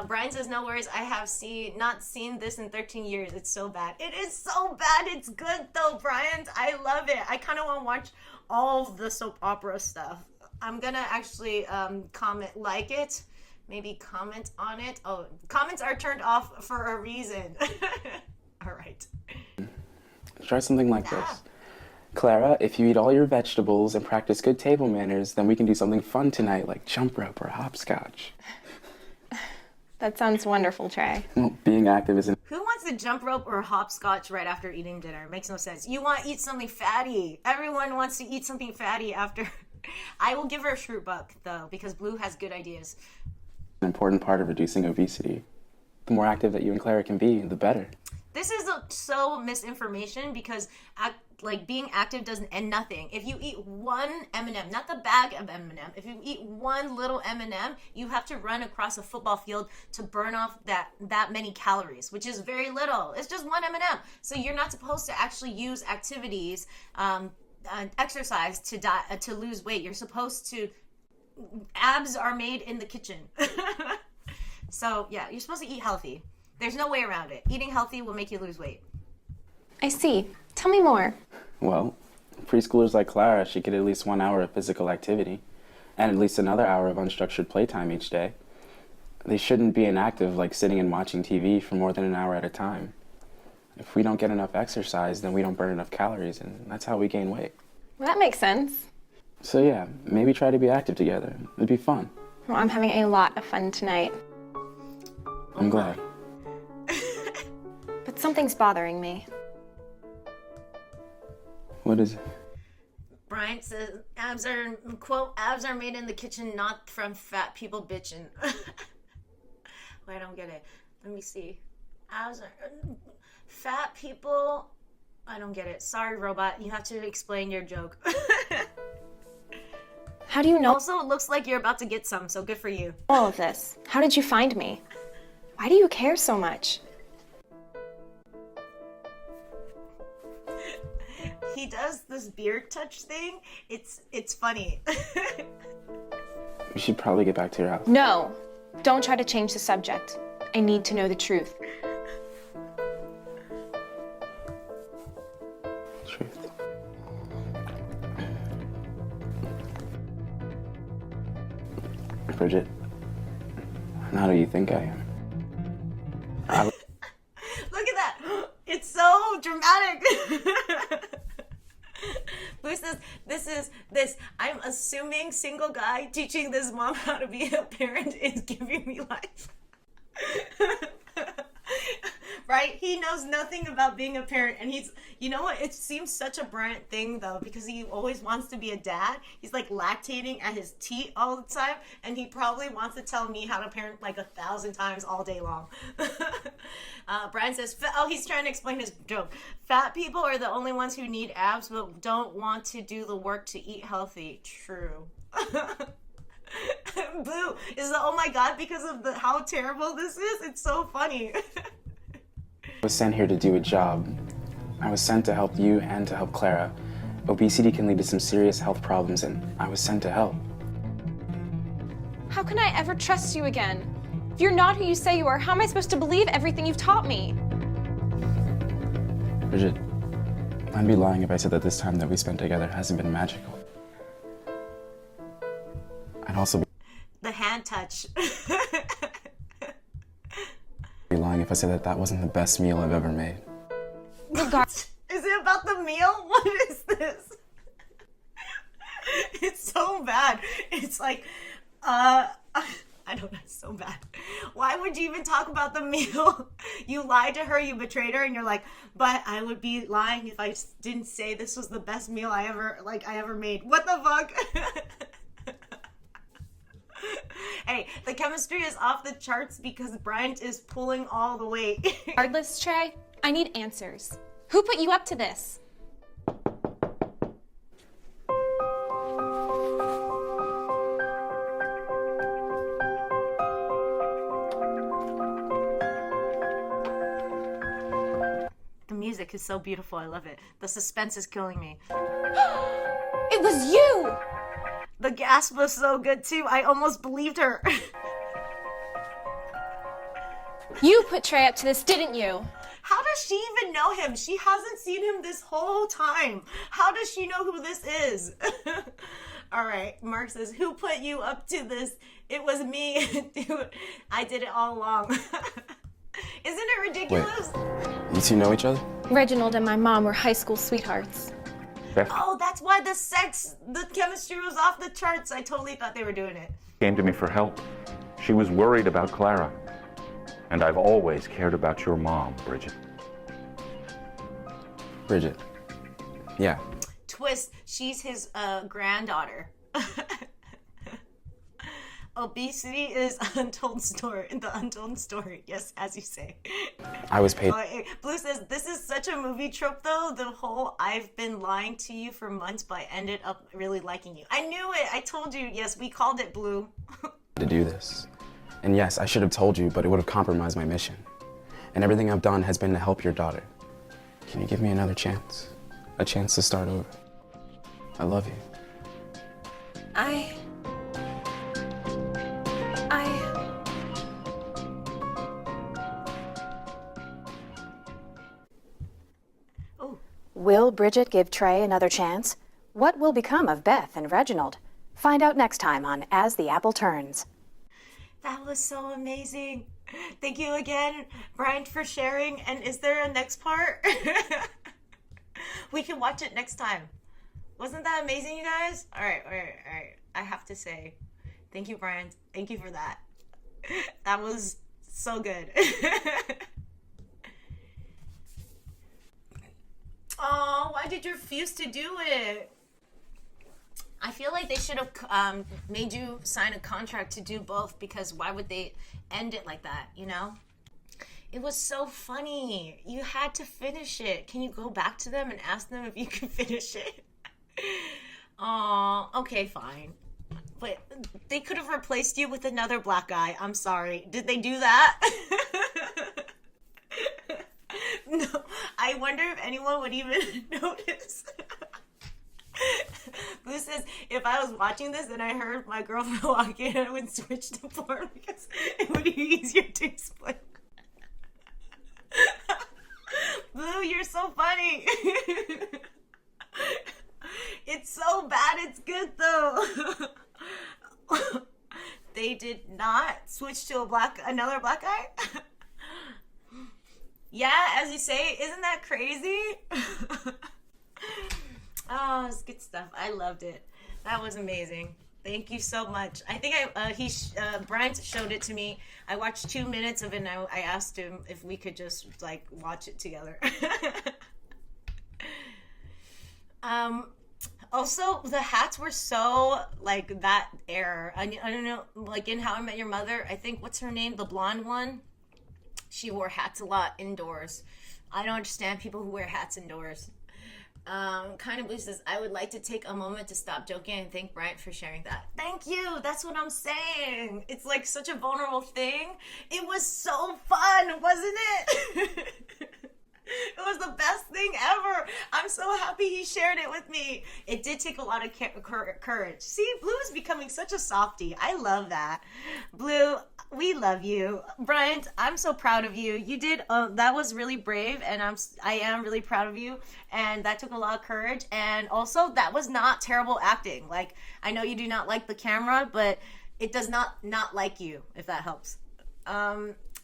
S1: Brian says, no worries. I have not seen this in 13 years. It's so bad. It is so bad. It's good though, Brian. I love it. I kind of want to watch all of the soap opera stuff. I'm going to actually like it. Maybe comment on it. Oh, comments are turned off for a reason. All right.
S4: Try something like this. Clara, if you eat all your vegetables and practice good table manners, then we can do something fun tonight, like jump rope or hopscotch.
S7: That sounds wonderful, Trey.
S4: Well, being active isn't...
S1: Who wants to jump rope or hopscotch right after eating dinner? It makes no sense. You want to eat something fatty. Everyone wants to eat something fatty after. I will give her a Shroop Buck, though, because Blue has good ideas.
S4: An important part of reducing obesity. The more active that you and Clara can be, the better.
S1: This is so misinformation because being active doesn't end nothing. If you eat one M&M, not the bag of M&M, if you eat one little M&M, you have to run across a football field to burn off that many calories, which is very little. It's just one M&M. So you're not supposed to actually use activities, exercise to lose weight. You're supposed to. Abs are made in the kitchen. So yeah, you're supposed to eat healthy. There's no way around it. Eating healthy will make you lose weight.
S7: I see. Tell me more.
S4: Well, preschoolers like Clara should get at least 1 hour of physical activity and at least another hour of unstructured playtime each day. They shouldn't be inactive like sitting and watching TV for more than an hour at a time. If we don't get enough exercise, then we don't burn enough calories, and that's how we gain weight.
S7: Well, that makes sense.
S4: So yeah, maybe try to be active together. It'd be fun.
S7: Well, I'm having a lot of fun tonight.
S4: I'm glad.
S7: But something's bothering me.
S4: What is it?
S1: Bryant says, quote, abs are made in the kitchen, not from fat people bitching. Wait, I don't get it. Let me see. Abs are... Fat people... I don't get it. Sorry, robot. You have to explain your joke.
S7: How do you know
S1: Also, it looks like you're about to get some, so good for you.
S7: all of this? How did you find me? Why do you care so much?
S1: He does this beard touch thing. It's funny.
S4: We should probably get back to your house.
S7: No, don't try to change the subject. I need to know the truth.
S4: Truth. Bridget, how do you think I am?
S1: Look at that. It's so dramatic. Blue says, this. I'm assuming single guy teaching this mom how to be a parent is giving me life. Right? He knows nothing about being a parent, and he's, you know what? It seems such a Bryant thing though, because he always wants to be a dad. He's like lactating at his teat all the time, and he probably wants to tell me how to parent like 1,000 times all day long. Brian says, he's trying to explain his joke. Fat people are the only ones who need abs, but don't want to do the work to eat healthy. True. Blue is the, oh my god, because of how terrible this is. It's so funny.
S4: I was sent here to do a job. I was sent to help you and to help Clara. Obesity can lead to some serious health problems, and I was sent to help.
S8: How can I ever trust you again? If you're not who you say you are, how am I supposed to believe everything you've taught me?
S4: Bridget, I'd be lying if I said that this time that we spent together hasn't been magical. I'd also
S1: The hand touch.
S4: be lying if I said that that wasn't the best meal I've ever made.
S1: Is it about the meal? What is this? It's so bad. It's like, I don't know, it's so bad. Why would you even talk about the meal? You lied to her, you betrayed her, and you're like, but I would be lying if I didn't say this was the best meal I ever made. What the fuck? Hey, the chemistry is off the charts because Bryant is pulling all the weight.
S8: Regardless, Trey, I need answers. Who put you up to this?
S1: The music is so beautiful. I love it. The suspense is killing me.
S8: It was you!
S1: The gasp was so good too. I almost believed her.
S8: You put Trey up to this, didn't you?
S1: How does she even know him? She hasn't seen him this whole time. How does she know who this is? All right, Mark says, who put you up to this? It was me. Dude, I did it all along. Isn't it ridiculous?
S4: Wait, you two know each other?
S8: Reginald and my mom were high school sweethearts.
S1: Oh, that's why the chemistry was off the charts. I totally thought they were doing it.
S9: Came to me for help. She was worried about Clara. And I've always cared about your mom, Bridget.
S4: Bridget. Yeah.
S1: Twist, she's his granddaughter. obesity is untold story. The untold story. Yes, as you say.
S10: I was paid.
S1: Blue says, this is such a movie trope, though. The whole I've been lying to you for months, but I ended up really liking you. I knew it. I told you. Yes, we called it, Blue.
S10: To do this. And yes, I should have told you, but it would have compromised my mission. And everything I've done has been to help your daughter. Can you give me another chance? A chance to start over? I love you.
S2: Will Bridget give Trey another chance? What will become of Beth and Reginald? Find out next time on As the Apple Turns.
S1: That was so amazing. Thank you again, Bryant, for sharing. And is there a next part? We can watch it next time. Wasn't that amazing, you guys? All right. I have to say, thank you, Bryant. Thank you for that. That was so good. Oh, why did you refuse to do it? I feel like they should have made you sign a contract to do both, because why would they end it like that, you know? It was so funny. You had to finish it. Can you go back to them and ask them if you can finish it? Oh, okay, fine. But they could have replaced you with another black guy. I'm sorry. Did they do that? No, I wonder if anyone would even notice. Blue says, if I was watching this and I heard my girlfriend walk in, I would switch to porn because it would be easier to explain. Blue, you're so funny. It's so bad, it's good though. They did not switch to another black guy? Yeah, as you say, isn't that crazy? Oh, it's good stuff. I loved it. That was amazing. Thank you so much. I think Bryant showed it to me. I watched 2 minutes of it and I asked him if we could just like watch it together. Also, the hats were so like that era. I don't know, like in How I Met Your Mother, I think, what's her name? The blonde one? She wore hats a lot indoors. I don't understand people who wear hats indoors. Kind of Blue says, I would like to take a moment to stop joking and thank Bryant for sharing that. Thank you. That's what I'm saying. It's like such a vulnerable thing. It was so fun, wasn't it? It was the best thing ever. I'm so happy he shared it with me. It did take a lot of courage. See, Blue is becoming such a softie. I love that. Blue, we love you. Bryant, I'm so proud of you. You did, that was really brave, and I am really proud of you. And that took a lot of courage. And also, that was not terrible acting. Like, I know you do not like the camera, but it does not like you, if that helps.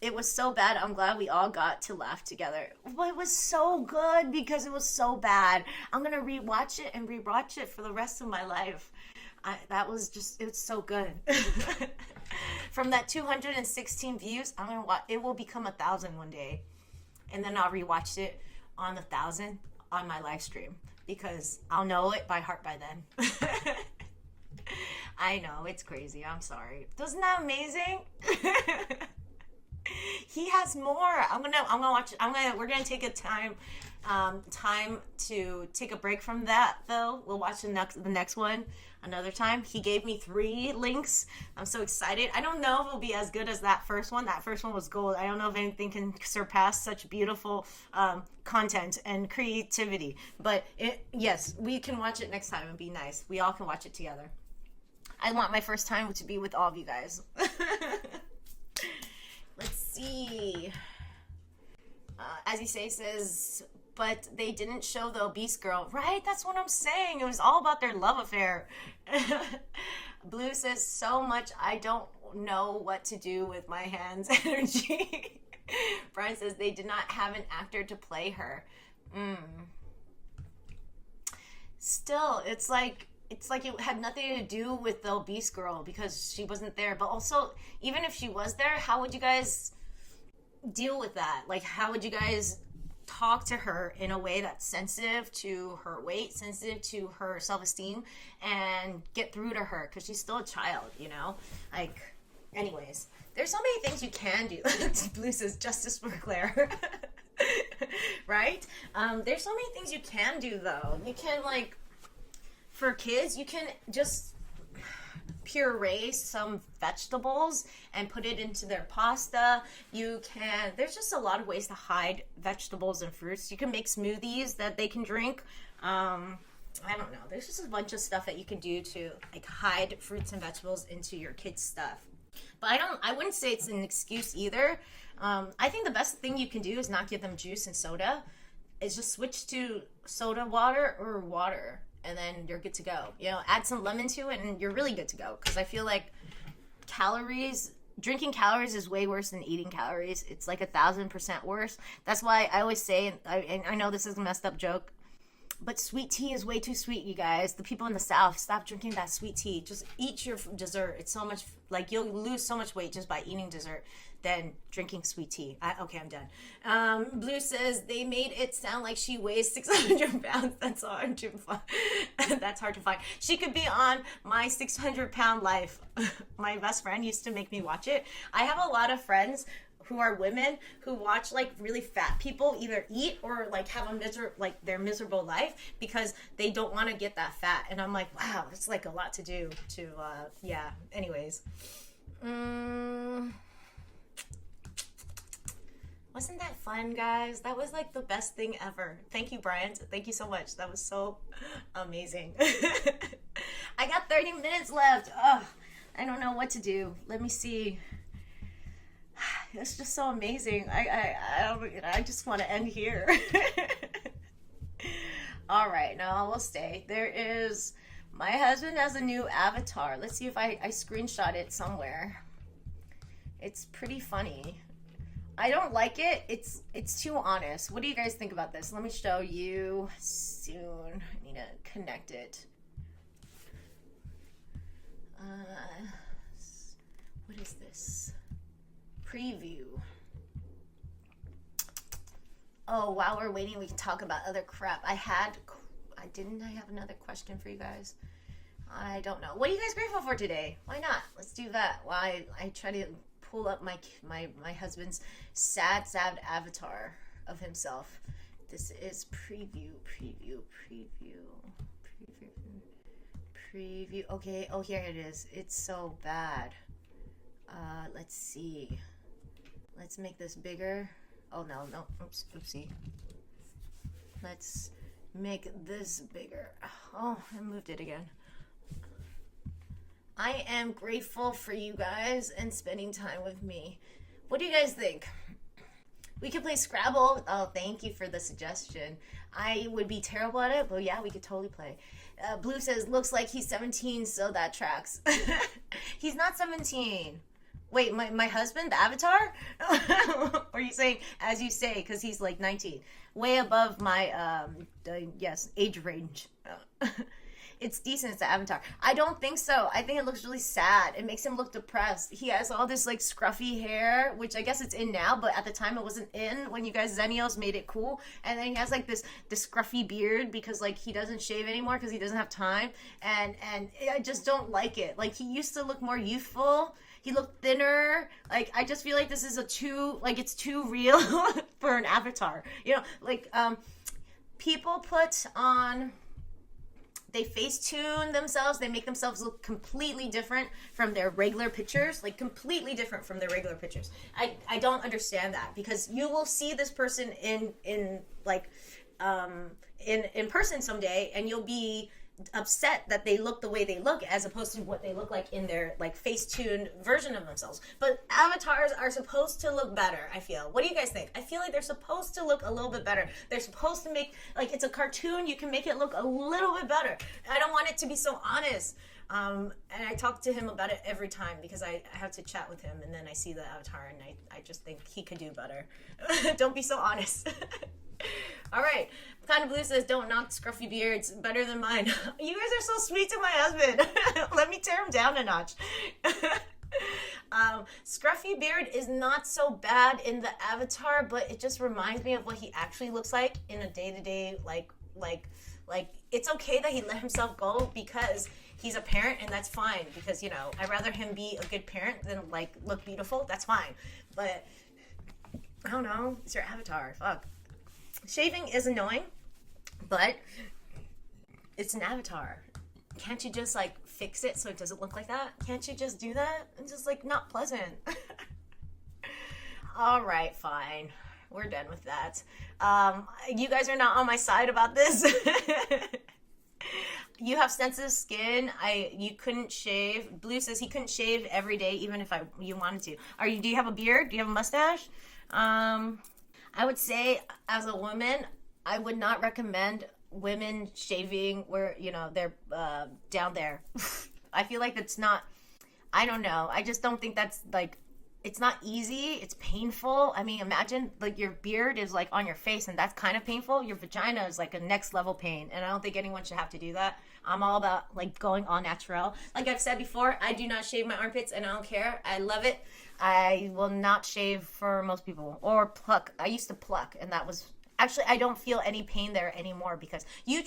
S1: It was so bad. I'm glad we all got to laugh together. But it was so good because it was so bad. I'm going to rewatch it and rewatch it for the rest of my life. It was so good. From that 216 views, I'm going to watch, it will become 1,000 one day. And then I'll rewatch it on 1,000 on my live stream because I'll know it by heart by then. I know, it's crazy. I'm sorry. Wasn't that amazing? He has more. I'm gonna watch it. We're gonna take a time to take a break from that though. We'll watch the next one another time. He gave me 3 links. I'm so excited. I don't know if it'll be as good as that first one. That first one was gold. I don't know if anything can surpass such beautiful content and creativity. But yes, we can watch it next time and be nice. We all can watch it together. I want my first time to be with all of you guys. Let's see. As you say, says, but they didn't show the obese girl. Right, that's what I'm saying. It was all about their love affair. Blue says, so much I don't know what to do with my hands energy. Brian says, they did not have an actor to play her. Still, it's like it had nothing to do with the obese girl because she wasn't there. But also, even if she was there, how would you guys deal with that? Like, how would you guys talk to her in a way that's sensitive to her weight, sensitive to her self-esteem, and get through to her, because she's still a child, you know? Like, anyways, there's so many things you can do. Blue says, justice for Claire. Right? There's so many things you can do, though. You can, like, for kids, you can just puree some vegetables and put it into their pasta. You can, there's just a lot of ways to hide vegetables and fruits. You can make smoothies that they can drink. I don't know. There's just a bunch of stuff that you can do to, like, hide fruits and vegetables into your kids' stuff. But I wouldn't say it's an excuse either. I think the best thing you can do is not give them juice and soda. Is just switch to soda water or water, and then you're good to go. You know, add some lemon to it and you're really good to go. Because I feel like drinking calories is way worse than eating calories. It's like 1,000% worse. That's why I always say, and I know this is a messed up joke, but sweet tea is way too sweet, you guys. The people in the South, stop drinking that sweet tea. Just eat your dessert. It's so much, like, you'll lose so much weight just by eating dessert than drinking sweet tea. Okay, I'm done. Blue says, they made it sound like she weighs 600 pounds. That's hard to find. That's hard to find. She could be on my 600-pound life. My best friend used to make me watch it. I have a lot of friends who are women who watch, like, really fat people either eat or, like, have their miserable life because they don't want to get that fat. And I'm like, wow, it's like a lot to do to, yeah. Anyways. Wasn't that fun, guys? That was, like, the best thing ever. Thank you, Bryant. Thank you so much. That was so amazing. I got 30 minutes left. Ugh, I don't know what to do. Let me see. It's just so amazing. I just want to end here. All right, now I will stay. There is, my husband has a new avatar. Let's see if I screenshot it somewhere. It's pretty funny. I don't like it. It's too honest. What do you guys think about this? Let me show you soon. I need to connect it. What is this? Preview. Oh, while we're waiting, we can talk about other crap. Didn't I have another question for you guys? I don't know. What are you guys grateful for today? Why not? Let's do that. While I try to pull up my husband's sad avatar of himself. This is preview. Okay, oh, here it is. It's so bad. Let's see. Let's make this bigger. Oh, no. Oops, oopsie. Let's make this bigger. Oh, I moved it again. I am grateful for you guys and spending time with me. What do you guys think? We could play Scrabble. Oh, thank you for the suggestion. I would be terrible at it, but yeah, we could totally play. Blue says, looks like he's 17, so that tracks. He's not 17. Wait, my husband, the avatar? Or are you saying, as you say, because he's like 19? Way above my, yes, age range. It's decent, it's an avatar. I don't think so. I think it looks really sad. It makes him look depressed. He has all this, like, scruffy hair, which I guess it's in now, but at the time it wasn't in when you guys Zennials made it cool. And then he has, like, this scruffy beard because, like, he doesn't shave anymore because he doesn't have time. And I just don't like it. Like, he used to look more youthful. He looked thinner. Like, I just feel like this is it's too real for an avatar. You know, like, people put on... They face-tune themselves. They make themselves look completely different from their regular pictures. Like, completely different from their regular pictures. I don't understand that, because you will see this person in person someday, and you'll be upset that they look the way they look as opposed to what they look like in their, like, face-tuned version of themselves. But avatars are supposed to look better, I feel. What do you guys think? I feel like they're supposed to look a little bit better. They're supposed to make, like, it's a cartoon, you can make it look a little bit better. I don't want it to be so honest. And I talk to him about it every time because I have to chat with him, and then I see the avatar and I just think he could do better. Don't be so honest. All right. Kind of Blue says, don't knock scruffy beards. Better than mine. You guys are so sweet to my husband. Let me tear him down a notch. Scruffy beard is not so bad in the avatar, but it just reminds me of what he actually looks like in a day-to-day, like it's okay that he let himself go because he's a parent, and that's fine, because, you know, I'd rather him be a good parent than, like, look beautiful. That's fine. But I don't know, it's your avatar. Fuck. Shaving is annoying, but it's an avatar. Can't you just, like, fix it so it doesn't look like that? Can't you just do that? It's just, like, not pleasant. All right, fine. We're done with that. You guys are not on my side about this. You have sensitive skin. You couldn't shave. Blue says he couldn't shave every day, even if you wanted to. Do you have a beard? Do you have a mustache? I would say, as a woman, I would not recommend women shaving where, you know, they're down there. I feel like it's not, I don't know. I just don't think that's, like, it's not easy. It's painful. I mean, imagine, like, your beard is, like, on your face, and that's kind of painful. Your vagina is, like, a next level pain, and I don't think anyone should have to do that. I'm all about, like, going all natural. Like I've said before, I do not shave my armpits, and I don't care. I love it. I will not shave for most people, or pluck. I used to pluck, and that was, actually, I don't feel any pain there anymore, because you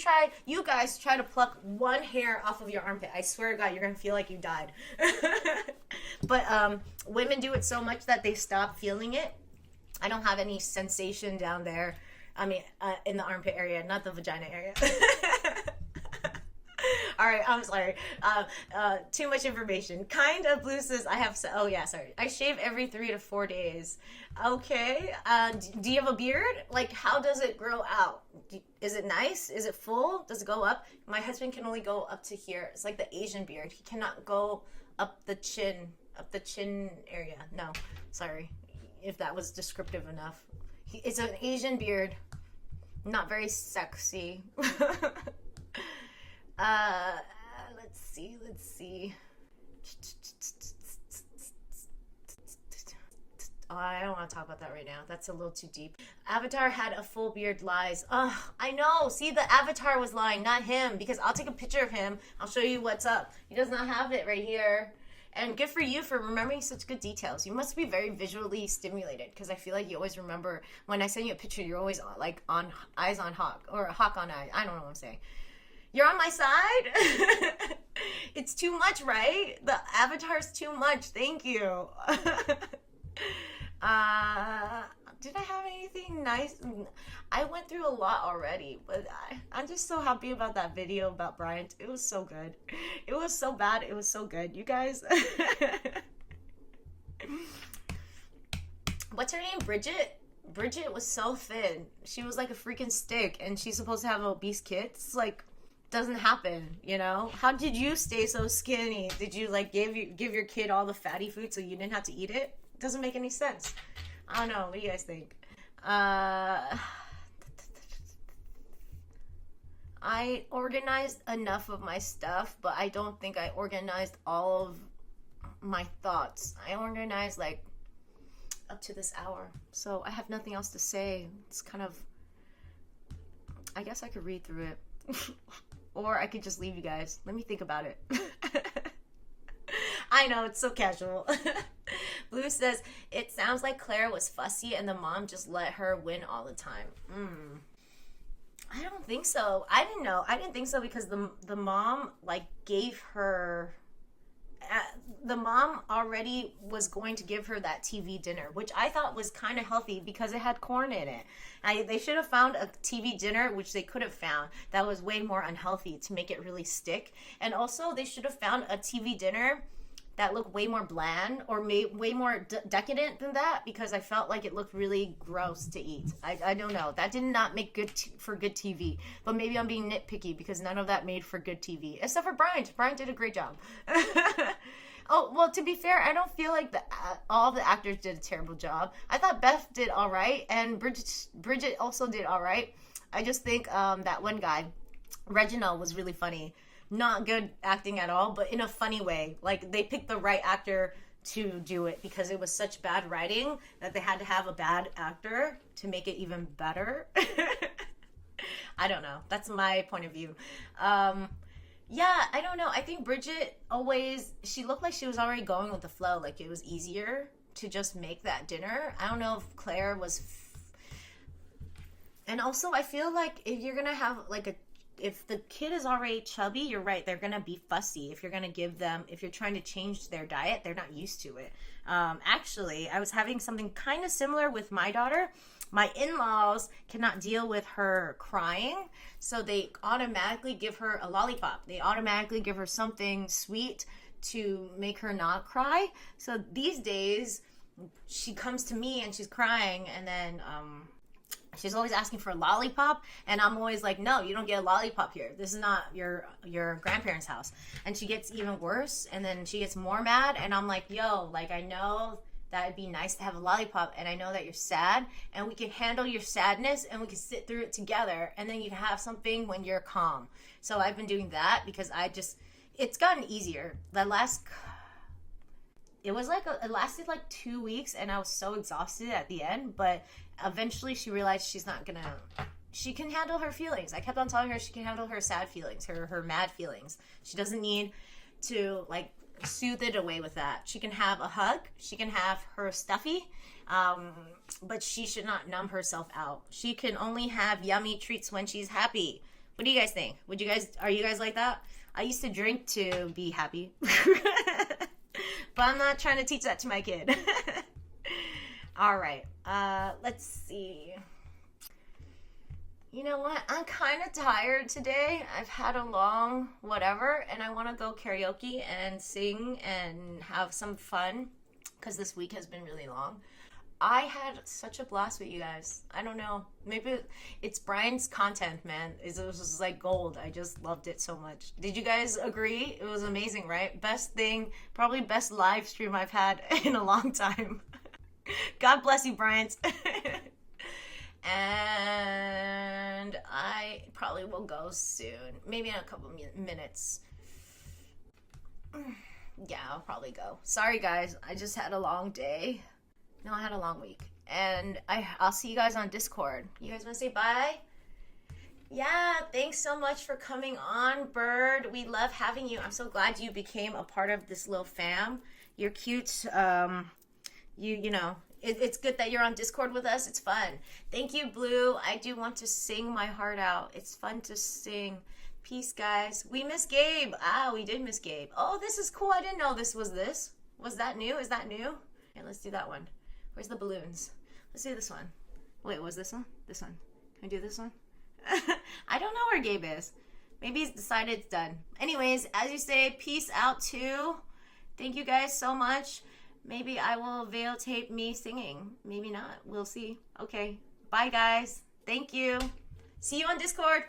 S1: guys try to pluck one hair off of your armpit. I swear to God, you're going to feel like you died. But women do it so much that they stop feeling it. I don't have any sensation down there. I mean, in the armpit area, not the vagina area. All right, I'm sorry. Too much information. Kind of Blue says I shave every 3 to 4 days. Okay. Do you have a beard? Like, how does it grow out? Is it nice? Is it full? Does it go up? My husband can only go up to here. It's like the Asian beard. He cannot go up the chin area. No, sorry, if that was descriptive enough. It's an Asian beard. Not very sexy. Let's see. Oh, I don't want to talk about that right now. That's a little too deep. Avatar had a full beard, lies. I know. See, the avatar was lying, not him, because I'll take a picture of him. I'll show you what's up. He does not have it right here. And good for you for remembering such good details. You must be very visually stimulated, because I feel like you always remember, when I send you a picture, you're always like on eyes on hawk, or hawk on eye. I don't know what I'm saying. You're on my side? It's too much, right? The avatar's too much. Thank you. Did I have anything nice? I went through a lot already, but I'm just so happy about that video about Bryant. It was so good. It was so bad. It was so good. You guys. What's her name? Bridget? Bridget was so thin. She was like a freaking stick, and she's supposed to have obese kids. Like, doesn't happen, you know? How did you stay so skinny? Did you, like, give your kid all the fatty food so you didn't have to eat it? Doesn't make any sense. I don't know. What do you guys think? I organized enough of my stuff, but I don't think I organized all of my thoughts. I organized, like, up to this hour. So I have nothing else to say. It's kind of... I guess I could read through it. Or I could just leave you guys. Let me think about it. I know, it's so casual. Blue says, it sounds like Claire was fussy and the mom just let her win all the time. I don't think so. I didn't know. I didn't think so because the mom, like, gave her... the mom already was going to give her that TV dinner, which I thought was kind of healthy because it had corn in it. They should have found a TV dinner, which they could have found, that was way more unhealthy to make it really stick. And also, they should have found a TV dinner that looked way more bland or way more decadent than that, because I felt like it looked really gross to eat. I don't know. That did not make for good TV. But maybe I'm being nitpicky because none of that made for good TV. Except for Bryant. Bryant did a great job. Oh, well, to be fair, I don't feel like all the actors did a terrible job. I thought Beth did all right, and Bridget also did all right. I just think that one guy, Reginald, was really funny. Not good acting at all, but in a funny way. Like, they picked the right actor to do it because it was such bad writing that they had to have a bad actor to make it even better. I don't know. That's my point of view. Yeah, I don't know. I think Bridget always, she looked like she was already going with the flow. Like it was easier to just make that dinner. I don't know if Claire was. And also, I feel like if you're going to have like if the kid is already chubby, you're right, they're going to be fussy. If you're going to give them, if you're trying to change their diet, they're not used to it. Actually, I was having something kind of similar with my daughter. My in-laws cannot deal with her crying, so they automatically give her a lollipop. They automatically give her something sweet to make her not cry. So these days, she comes to me and she's crying, and then she's always asking for a lollipop, and I'm always like, no, you don't get a lollipop here. This is not your grandparents' house. And she gets even worse, and then she gets more mad, and I'm like, yo, like, I know that it'd be nice to have a lollipop, and I know that you're sad, and we can handle your sadness, and we can sit through it together, and then you can have something when you're calm. So I've been doing that because it's gotten easier. It lasted like 2 weeks, and I was so exhausted at the end, but eventually she realized she can handle her feelings. I kept on telling her she can handle her sad feelings, her mad feelings. She doesn't need to like soothe it away with that. She can have a hug, she can have her stuffy, but she should not numb herself out. She can only have yummy treats when she's happy. What do you guys think? Are you guys like that? I used to drink to be happy. But I'm not trying to teach that to my kid. All right, let's see. You know what? I'm kind of tired today. I've had a long whatever, and I want to go karaoke and sing and have some fun because this week has been really long. I had such a blast with you guys. I don't know. Maybe it's Brian's content, man. It was just like gold. I just loved it so much. Did you guys agree? It was amazing, right? Best thing, probably best live stream I've had in a long time. God bless you, Bryant. And I probably will go soon. Maybe in a couple minutes. Yeah, I'll probably go. Sorry, guys. I just had a long day. No, I had a long week. And I'll see you guys on Discord. You guys want to say bye? Yeah, thanks so much for coming on, Bird. We love having you. I'm so glad you became a part of this little fam. You're cute. You know, it's good that you're on Discord with us. It's fun. Thank you, Blue. I do want to sing my heart out. It's fun to sing. Peace, guys. We miss Gabe. We did miss Gabe. Oh, this is cool. I didn't know this was this. Was that new? Is that new? Okay, let's do that one. Where's the balloons? Let's do this one. Wait, was this one? This one. Can I do this one? I don't know where Gabe is. Maybe he's decided it's done. Anyways, as you say, peace out too. Thank you guys so much. Maybe I will videotape me singing. Maybe not. We'll see. Okay. Bye, guys. Thank you. See you on Discord.